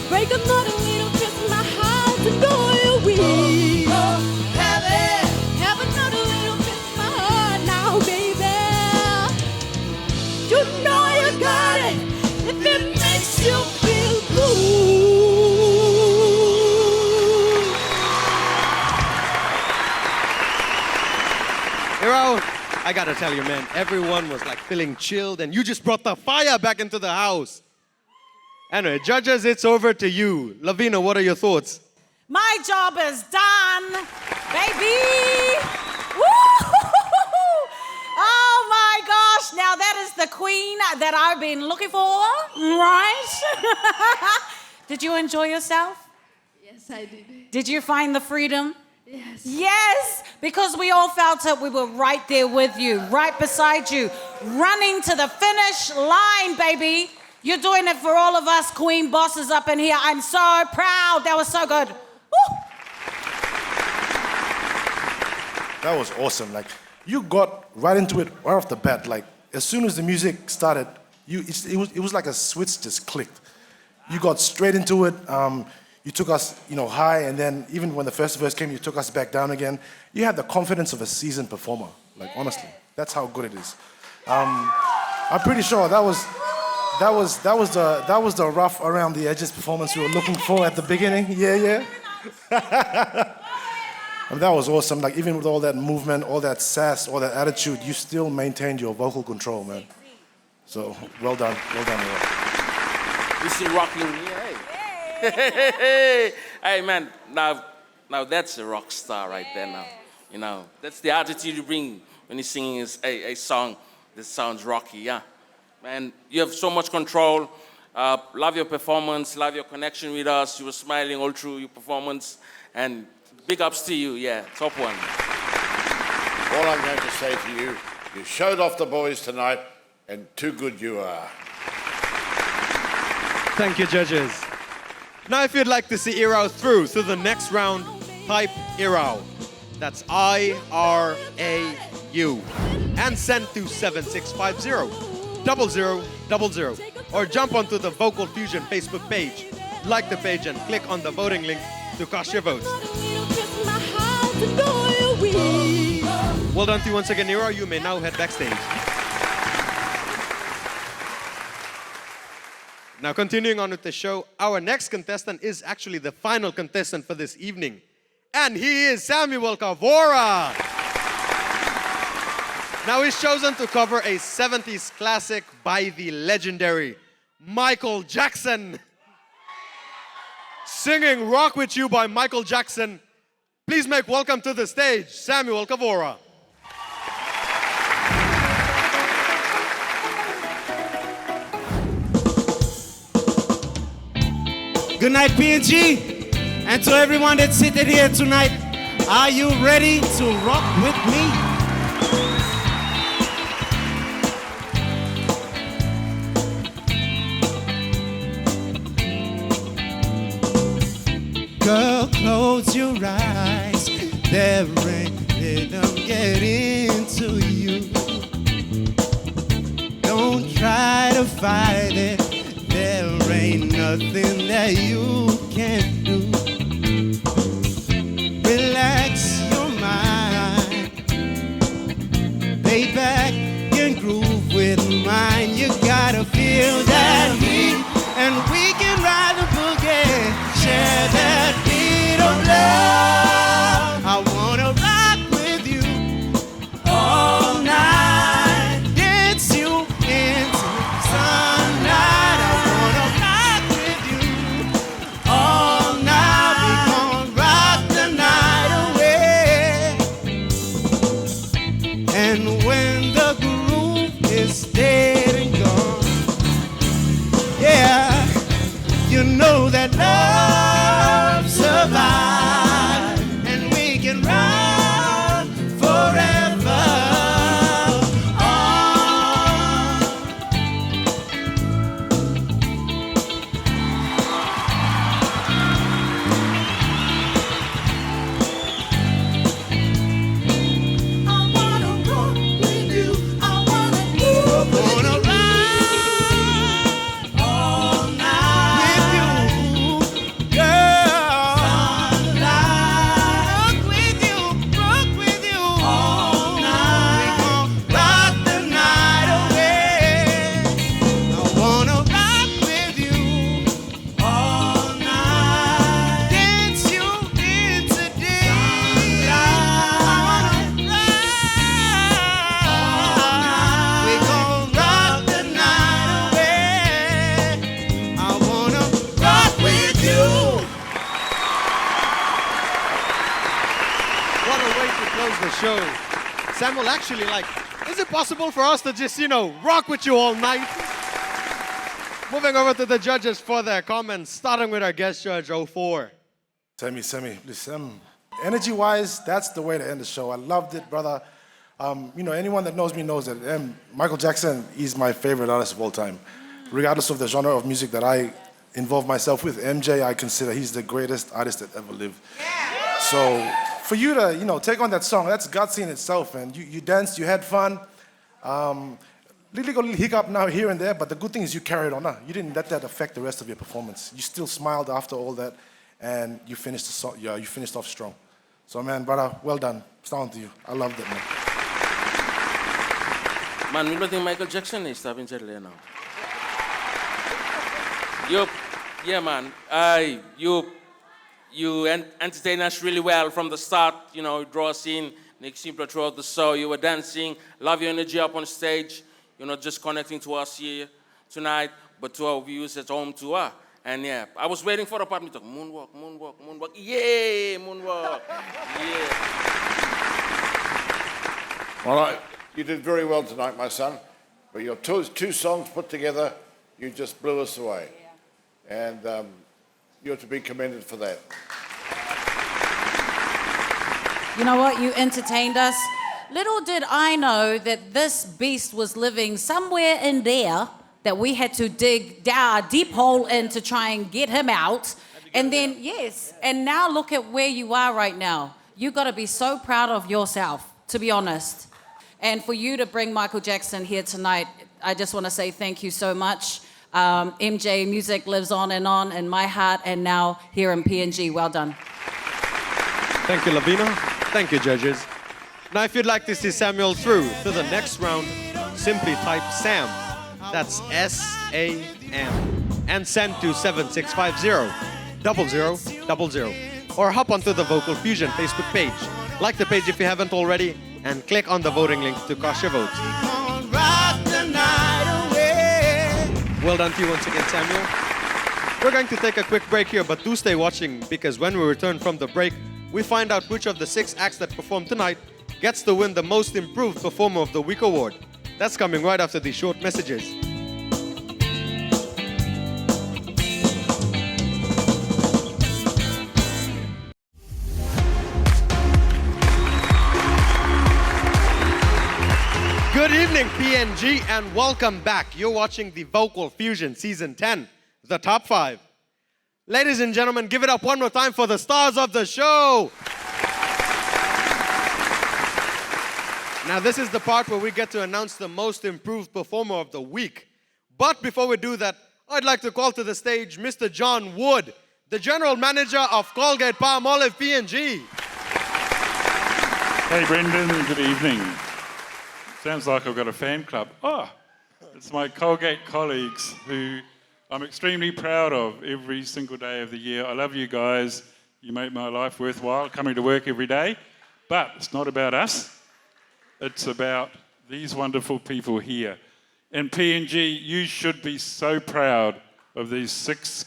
Break another little piece of my heart to know you will. Have another little piece of my heart now, baby. You know you got it if it makes you feel good. Hero, I gotta tell you, man, everyone was like feeling chilled, and you just brought the fire back into the house. Anyway, judges, it's over to you. Lavina, what are your thoughts? My job is done, baby. Woo! Oh my gosh, now that is the queen that I've been looking for, right? Did you enjoy yourself? Yes, I did. Did you find the freedom? Yes. Yes, because we all felt it. We were right there with you, right beside you, running to the finish line, baby. You're doing it for all of us queen bosses up in here. I'm so proud. That was so good. Woo! That was awesome. Like, you got right into it right off the bat. Like, as soon as the music started, it was like a switch just clicked. You got straight into it. You took us, high, and then even when the first verse came, you took us back down again. You had the confidence of a seasoned performer. Like, honestly, that's how good it is. I'm pretty sure that was the rough around the edges performance we were looking for at the beginning. Yeah. And that was awesome. Like, even with all that movement, all that sass, all that attitude, you still maintained your vocal control, man. So, well done, Rob. You see rocking, hey. Hey, man, now that's a rock star right there now. That's the attitude you bring when you're singing a song that sounds rocky, yeah. Man, you have so much control. Love your performance, love your connection with us. You were smiling all through your performance, and big ups to you, yeah, top one. All I'm going to say to you, you showed off the boys tonight, and too good you are. Thank you, judges. Now, if you'd like to see Irao through to the next round, type Irao. That's IRAU. And send to 7650 0000. Or jump onto the Vocal Fusion Facebook page. Like the page and click on the voting link to cast your votes. Well done to you once again, Irao. You may now head backstage. Now, continuing on with the show, our next contestant is actually the final contestant for this evening. And he is Samuel Cavora. Now, he's chosen to cover a 70s classic by the legendary Michael Jackson. Singing Rock With You by Michael Jackson. Please make welcome to the stage, Samuel Cavora. Good night, PNG. And to everyone that's seated here tonight, are you ready to rock with me? Girl, close your eyes. There ain't rhythm get into you. Don't try to fight it. There ain't nothing that you can't do. Relax your mind. Lay back and groove with mine. You gotta feel that heat, and we can ride the boogie. Share that beat of love. steals the show. Samuel, actually, like, is it possible for us to just, rock with you all night? Moving over to the judges for their comments, starting with our guest judge, 04. Semi, listen, energy-wise, that's the way to end the show. I loved it, brother. Anyone that knows me knows that Michael Jackson is my favorite artist of all time. Regardless of the genre of music that I involve myself with, MJ, I consider he's the greatest artist that ever lived. Yeah. So for you to, take on that song, that's gutsy in itself, and you danced, you had fun. Little hiccup now here and there, but the good thing is you carried on. You didn't let that affect the rest of your performance. You still smiled after all that, and you finished the song. Yeah, you finished off strong. So, man, brother, well done. It's down to you. I loved it, man. Man, we don't think Michael Jackson is stopping Chatelaine now. Yeah, man. You entertain us really well from the start. Draw us in. Next simple throughout the show. You were dancing. Love your energy up on stage. You're not just connecting to us here tonight, but to our viewers at home too. And yeah, I was waiting for the part. Me talk moonwalk. Yeah, moonwalk. Yeah. Well, you did very well tonight, my son. But your two songs put together, you just blew us away. Yeah. And you're to be commended for that. You know what? You entertained us. Little did I know that this beast was living somewhere in there that we had to dig down a deep hole in to try and get him out. And then, yes, and now look at where you are right now. You got to be so proud of yourself, to be honest. And for you to bring Michael Jackson here tonight, I just want to say thank you so much. MJ, music lives on in my heart, and now here in PNG. Well done. Thank you, Lavina. Thank you, judges. Now, if you'd like to see Samuel through to the next round, simply type SAM. That's S-A-M. And send to 7650-0000. Or hop onto the Vocal Fusion Facebook page. Like the page if you haven't already, and click on the voting link to cast your vote. Well done to you once again, Samuel. We're going to take a quick break here, but do stay watching, because when we return from the break, we find out which of the 6 acts that performed tonight gets to win the Most Improved Performer of the Week award. That's coming right after these short messages. Good evening, PNG, and welcome back. You're watching the Vocal Fusion Season 10, the Top 5. Ladies and gentlemen, give it up one more time for the stars of the show. Now, this is the part where we get to announce the Most Improved Performer of the Week. But before we do that, I'd like to call to the stage Mr. John Wood, the General Manager of Colgate Palmolive PNG. Hey, Brendan, good evening. Sounds like I've got a fan club. It's my Colgate colleagues who I'm extremely proud of every single day of the year. I love you guys. You make my life worthwhile coming to work every day. But it's not about us. It's about these wonderful people here. And PNG, you should be so proud of these 6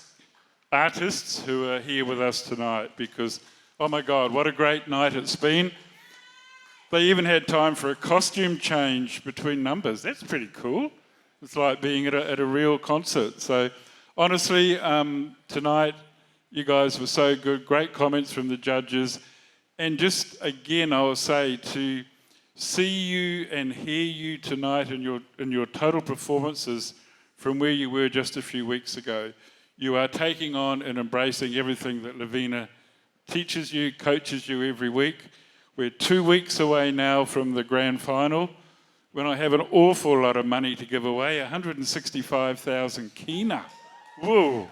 artists who are here with us tonight, because, oh my God, what a great night it's been. They even had time for a costume change between numbers. That's pretty cool. It's like being at a real concert. So honestly, tonight, you guys were so good. Great comments from the judges. And just again, I will say, to see you and hear you tonight in your total performances from where you were just a few weeks ago. You are taking on and embracing everything that Lavina teaches you, coaches you every week. We're 2 weeks away now from the grand final, when I have an awful lot of money to give away, 165,000 kina. Whoa,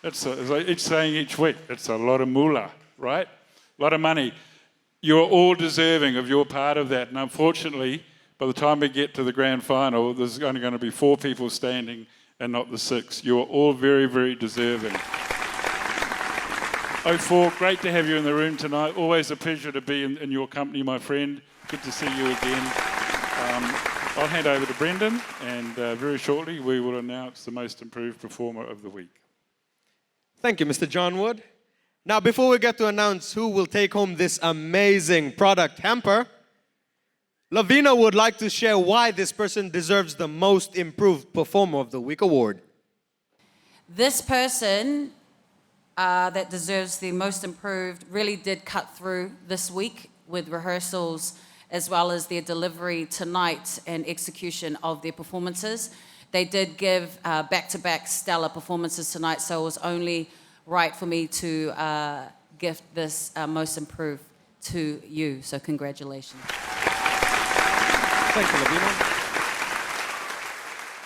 that's each saying each week, that's a lot of moolah, right? A lot of money. You're all deserving of your part of that. And unfortunately, by the time we get to the grand final, there's only going to be 4 people standing and not the 6. You're all very, very deserving. 04, great to have you in the room tonight. Always a pleasure to be in your company, my friend. Good to see you again. I'll hand over to Brendan, and very shortly we will announce the Most Improved Performer of the Week. Thank you, Mr. John Wood. Now, before we get to announce who will take home this amazing product hamper, Lavina would like to share why this person deserves the Most Improved Performer of the Week award. This person that deserves the Most Improved really did cut through this week with rehearsals as well as their delivery tonight and execution of their performances. They did give back-to-back stellar performances tonight, so it was only right for me to gift this Most Improved to you. So congratulations. Thank you, Lavina.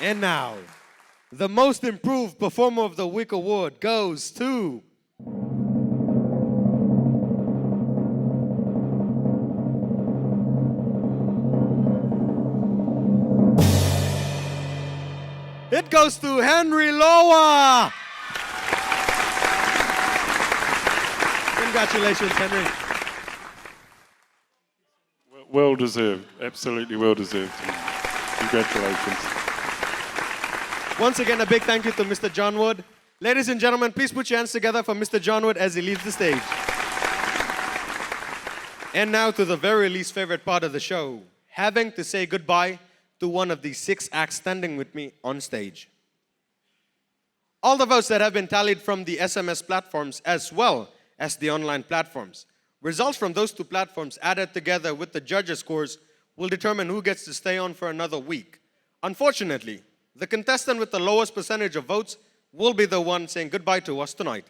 And now, the Most Improved Performer of the Week award goes to... It goes to Henry Loa. Congratulations, Henry. Well deserved, absolutely well deserved. Congratulations. Once again, a big thank you to Mr. John Wood. Ladies and gentlemen, please put your hands together for Mr. John Wood as he leaves the stage. And now to the very least favorite part of the show, having to say goodbye to one of the 6 acts standing with me on stage. All the votes that have been tallied from the SMS platforms as well as the online platforms. Results from those 2 platforms added together with the judges' scores will determine who gets to stay on for another week. Unfortunately, the contestant with the lowest percentage of votes will be the one saying goodbye to us tonight.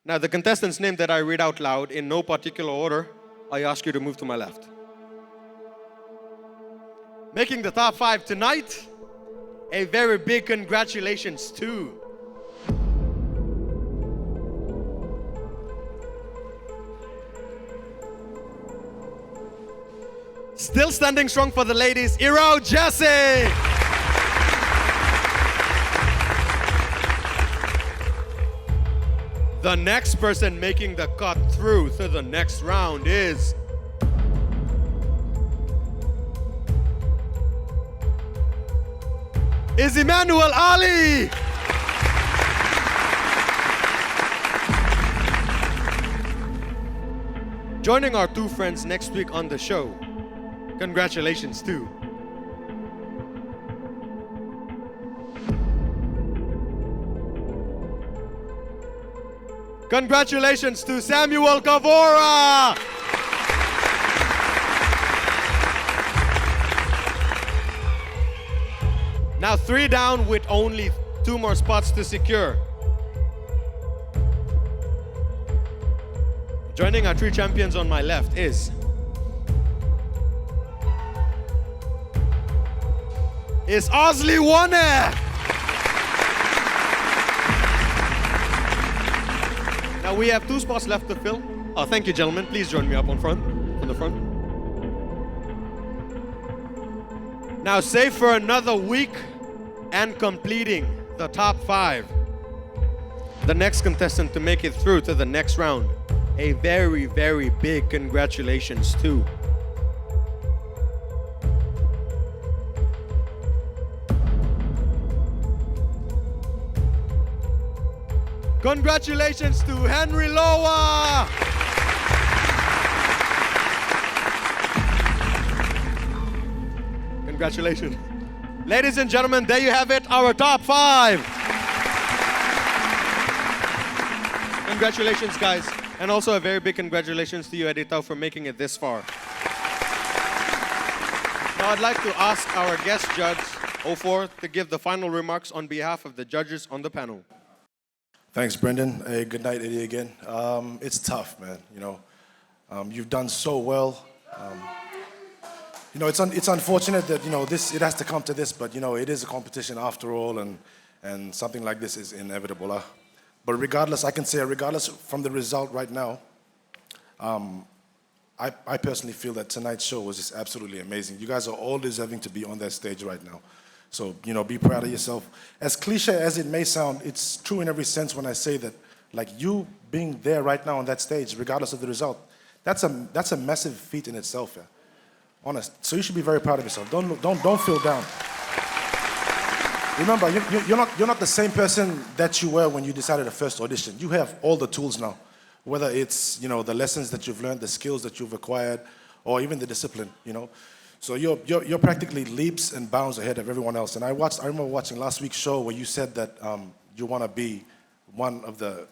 Now, the contestant's name that I read out loud in no particular order, I ask you to move to my left. Making the top 5 tonight, a very big congratulations to still standing strong for the ladies, Iro Jesse. The next person making the cut through to the next round is Emmanuel Ali. Joining our 2 friends next week on the show. Congratulations to Samuel Kavora. Now 3 down with only 2 more spots to secure. Joining our 3 champions on my left is Osley Warner. Now we have 2 spots left to fill. Oh, thank you, gentlemen. Please join me up on the front. Now, save for another week and completing the top 5. The next contestant to make it through to the next round. A very, very big congratulations to Henry Loa. Congratulations. Ladies and gentlemen, there you have it, our top 5. Congratulations, guys. And also a very big congratulations to you, Edita, for making it this far. Now I'd like to ask our guest judge, 04, to give the final remarks on behalf of the judges on the panel. Thanks, Brendan. Hey, good night, Eddie, again. It's tough, man. You've done so well. It's unfortunate that it has to come to this, but it is a competition after all, and something like this is inevitable. But regardless, I can say, regardless from the result right now, I personally feel that tonight's show was just absolutely amazing. You guys are all deserving to be on that stage right now. So, be proud of yourself. As cliche as it may sound, it's true in every sense when I say that, like, you being there right now on that stage, regardless of the result, that's a massive feat in itself, yeah. Honest. So you should be very proud of yourself. Don't feel down. Remember, you're not the same person that you were when you decided the first audition. You have all the tools now, whether it's the lessons that you've learned, the skills that you've acquired, or even the discipline. So you're practically leaps and bounds ahead of everyone else. And I remember watching last week's show where you said that you want to be one of the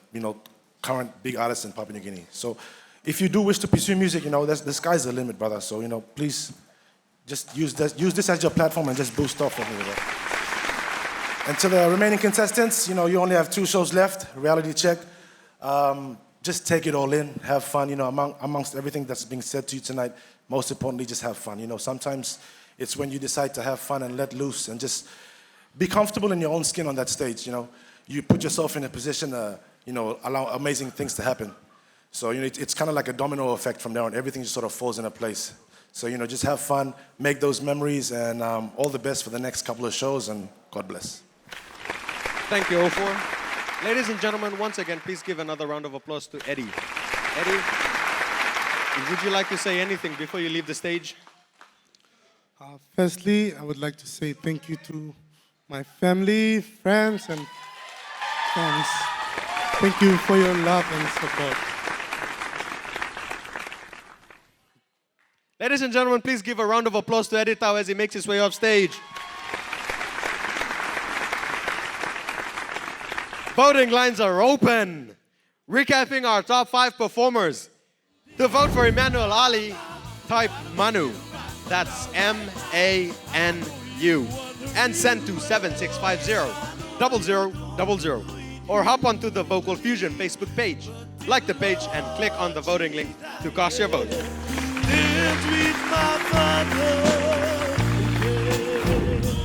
current big artists in Papua New Guinea. So if you do wish to pursue music, the sky's the limit, brother. So please just use this as your platform and just boost off from here. And to the remaining contestants, you only have 2 shows left, reality check. Just take it all in, have fun, amongst everything that's being said to you tonight. Most importantly, just have fun. Sometimes it's when you decide to have fun and let loose and just be comfortable in your own skin on that stage, You put yourself in a position to, allow amazing things to happen. So, it's kind of like a domino effect from there on. Everything just sort of falls into place. So, just have fun, make those memories, and all the best for the next couple of shows, and God bless. Thank you, 04. Ladies and gentlemen, once again, please give another round of applause to Eddie. Eddie, would you like to say anything before you leave the stage? Firstly, I would like to say thank you to my family, friends, and fans. Thank you for your love and support. Ladies and gentlemen, please give a round of applause to Eddie Tau as he makes his way off stage. Voting lines are open. Recapping our top 5 performers. To vote for Emmanuel Ali, type Manu. That's M-A-N-U. And send to 7650-0000. Or hop onto the Vocal Fusion Facebook page. Like the page and click on the voting link to cast your vote.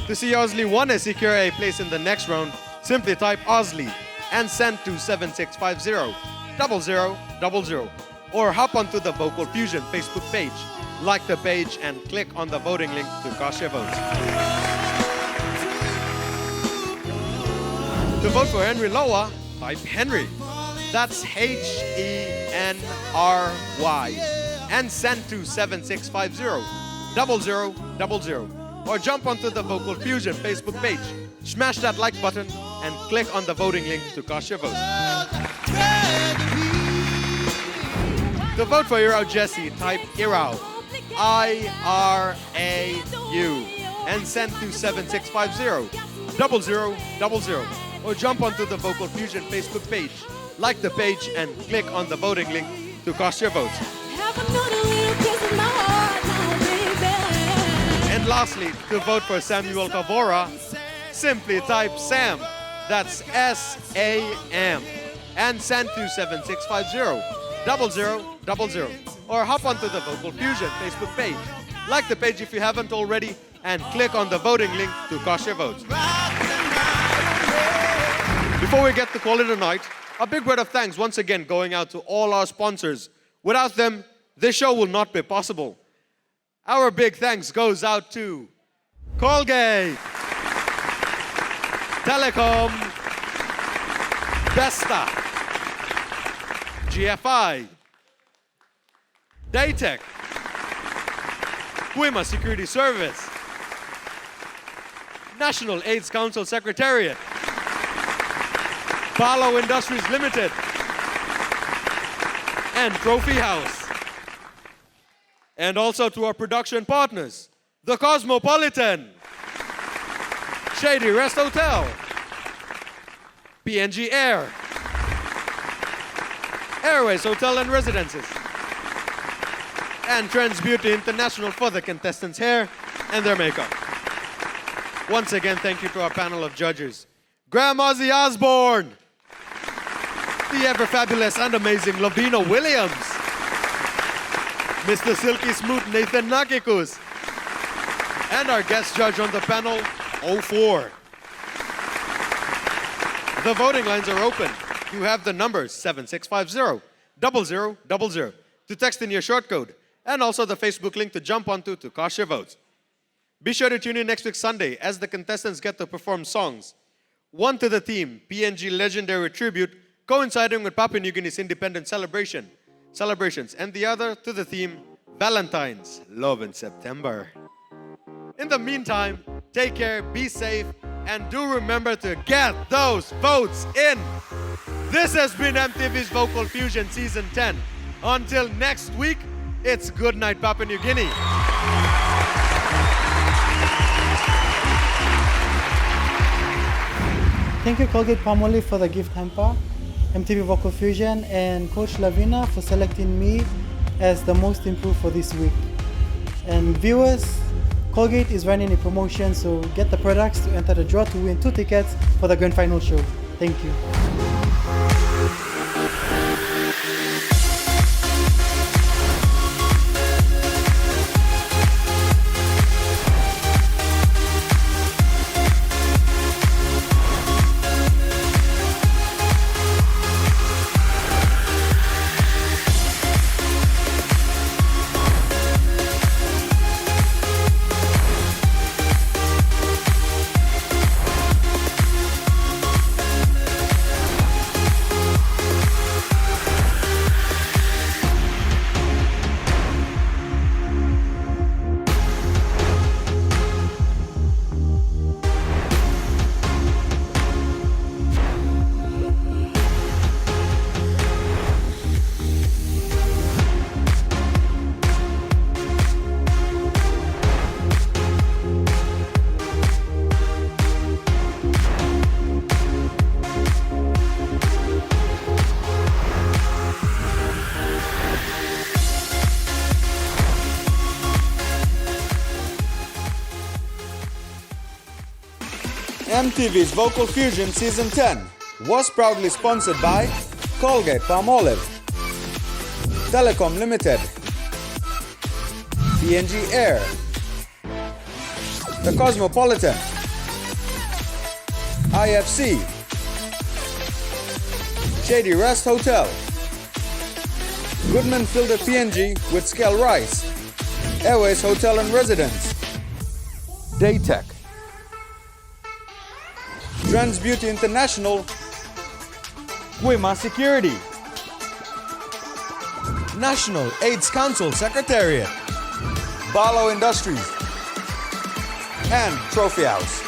To see Osley 1 secure a place in the next round, simply type Osley and send to 7650-0000. Or hop onto the Vocal Fusion Facebook page, like the page, and click on the voting link to cast your vote. To vote for Henry Loa, type Henry. That's Henry. And send to 7650-0000. Or jump onto the Vocal Fusion Facebook page, smash that like button, and click on the voting link to cast your vote. To vote for Irau Jesse, type Irau. I-R-A-U. And send to 7650-0000. Or jump onto the Vocal Fusion Facebook page, like the page, and click on the voting link to cast your vote. And lastly, to vote for Samuel Kavora, simply type Sam. That's S-A-M. And send to 7650-0000. Or hop onto the Vocal Fusion Facebook page, like the page if you haven't already, and click on the voting link to cast your vote. Before we get to call it a night, a big word of thanks once again going out to all our sponsors. Without them, this show will not be possible. Our big thanks goes out to Colgate, Telecom, Besta, GFI, Daytech, Puima Security Service, National AIDS Council Secretariat, Palo Industries Limited, and Trophy House. And also to our production partners, the Cosmopolitan, Shady Rest Hotel, PNG Air, Airways Hotel and Residences, and Trends Beauty International for the contestants' hair and their makeup. Once again, thank you to our panel of judges. Graham Ozzy Osborne, the ever-fabulous and amazing Lavina Williams, Mr. Silky Smooth Nathan Nakikus, and our guest judge on the panel, 04. The voting lines are open. You have the numbers 7650-0000 to text in your short code, and also the Facebook link to jump onto to cast your votes. Be sure to tune in next week Sunday as the contestants get to perform songs. One to the theme, PNG Legendary Tribute, coinciding with Papua New Guinea's independence celebrations, and the other to the theme, Valentine's, Love in September. In the meantime, take care, be safe, And do remember to get those votes in. This has been MTV's Vocal Fusion Season 10. Until next week, it's good night, Papua New Guinea. Thank you, Colgate Palmolive, for the gift hamper, MTV Vocal Fusion, and Coach Lavina for selecting me as the most improved for this week. And viewers, Colgate is running a promotion, so get the products to enter the draw to win 2 tickets for the grand final show. Thank you. MTV's Vocal Fusion Season 10 was proudly sponsored by Colgate Palmolive, Telecom Limited, PNG Air, The Cosmopolitan, IFC, Shady Rest Hotel, Goodman Filter PNG with Scale Rice, Airways Hotel and Residence, Daytech, Trans Beauty International, Guima Security, National AIDS Council Secretariat, Barlow Industries, and Trophy House.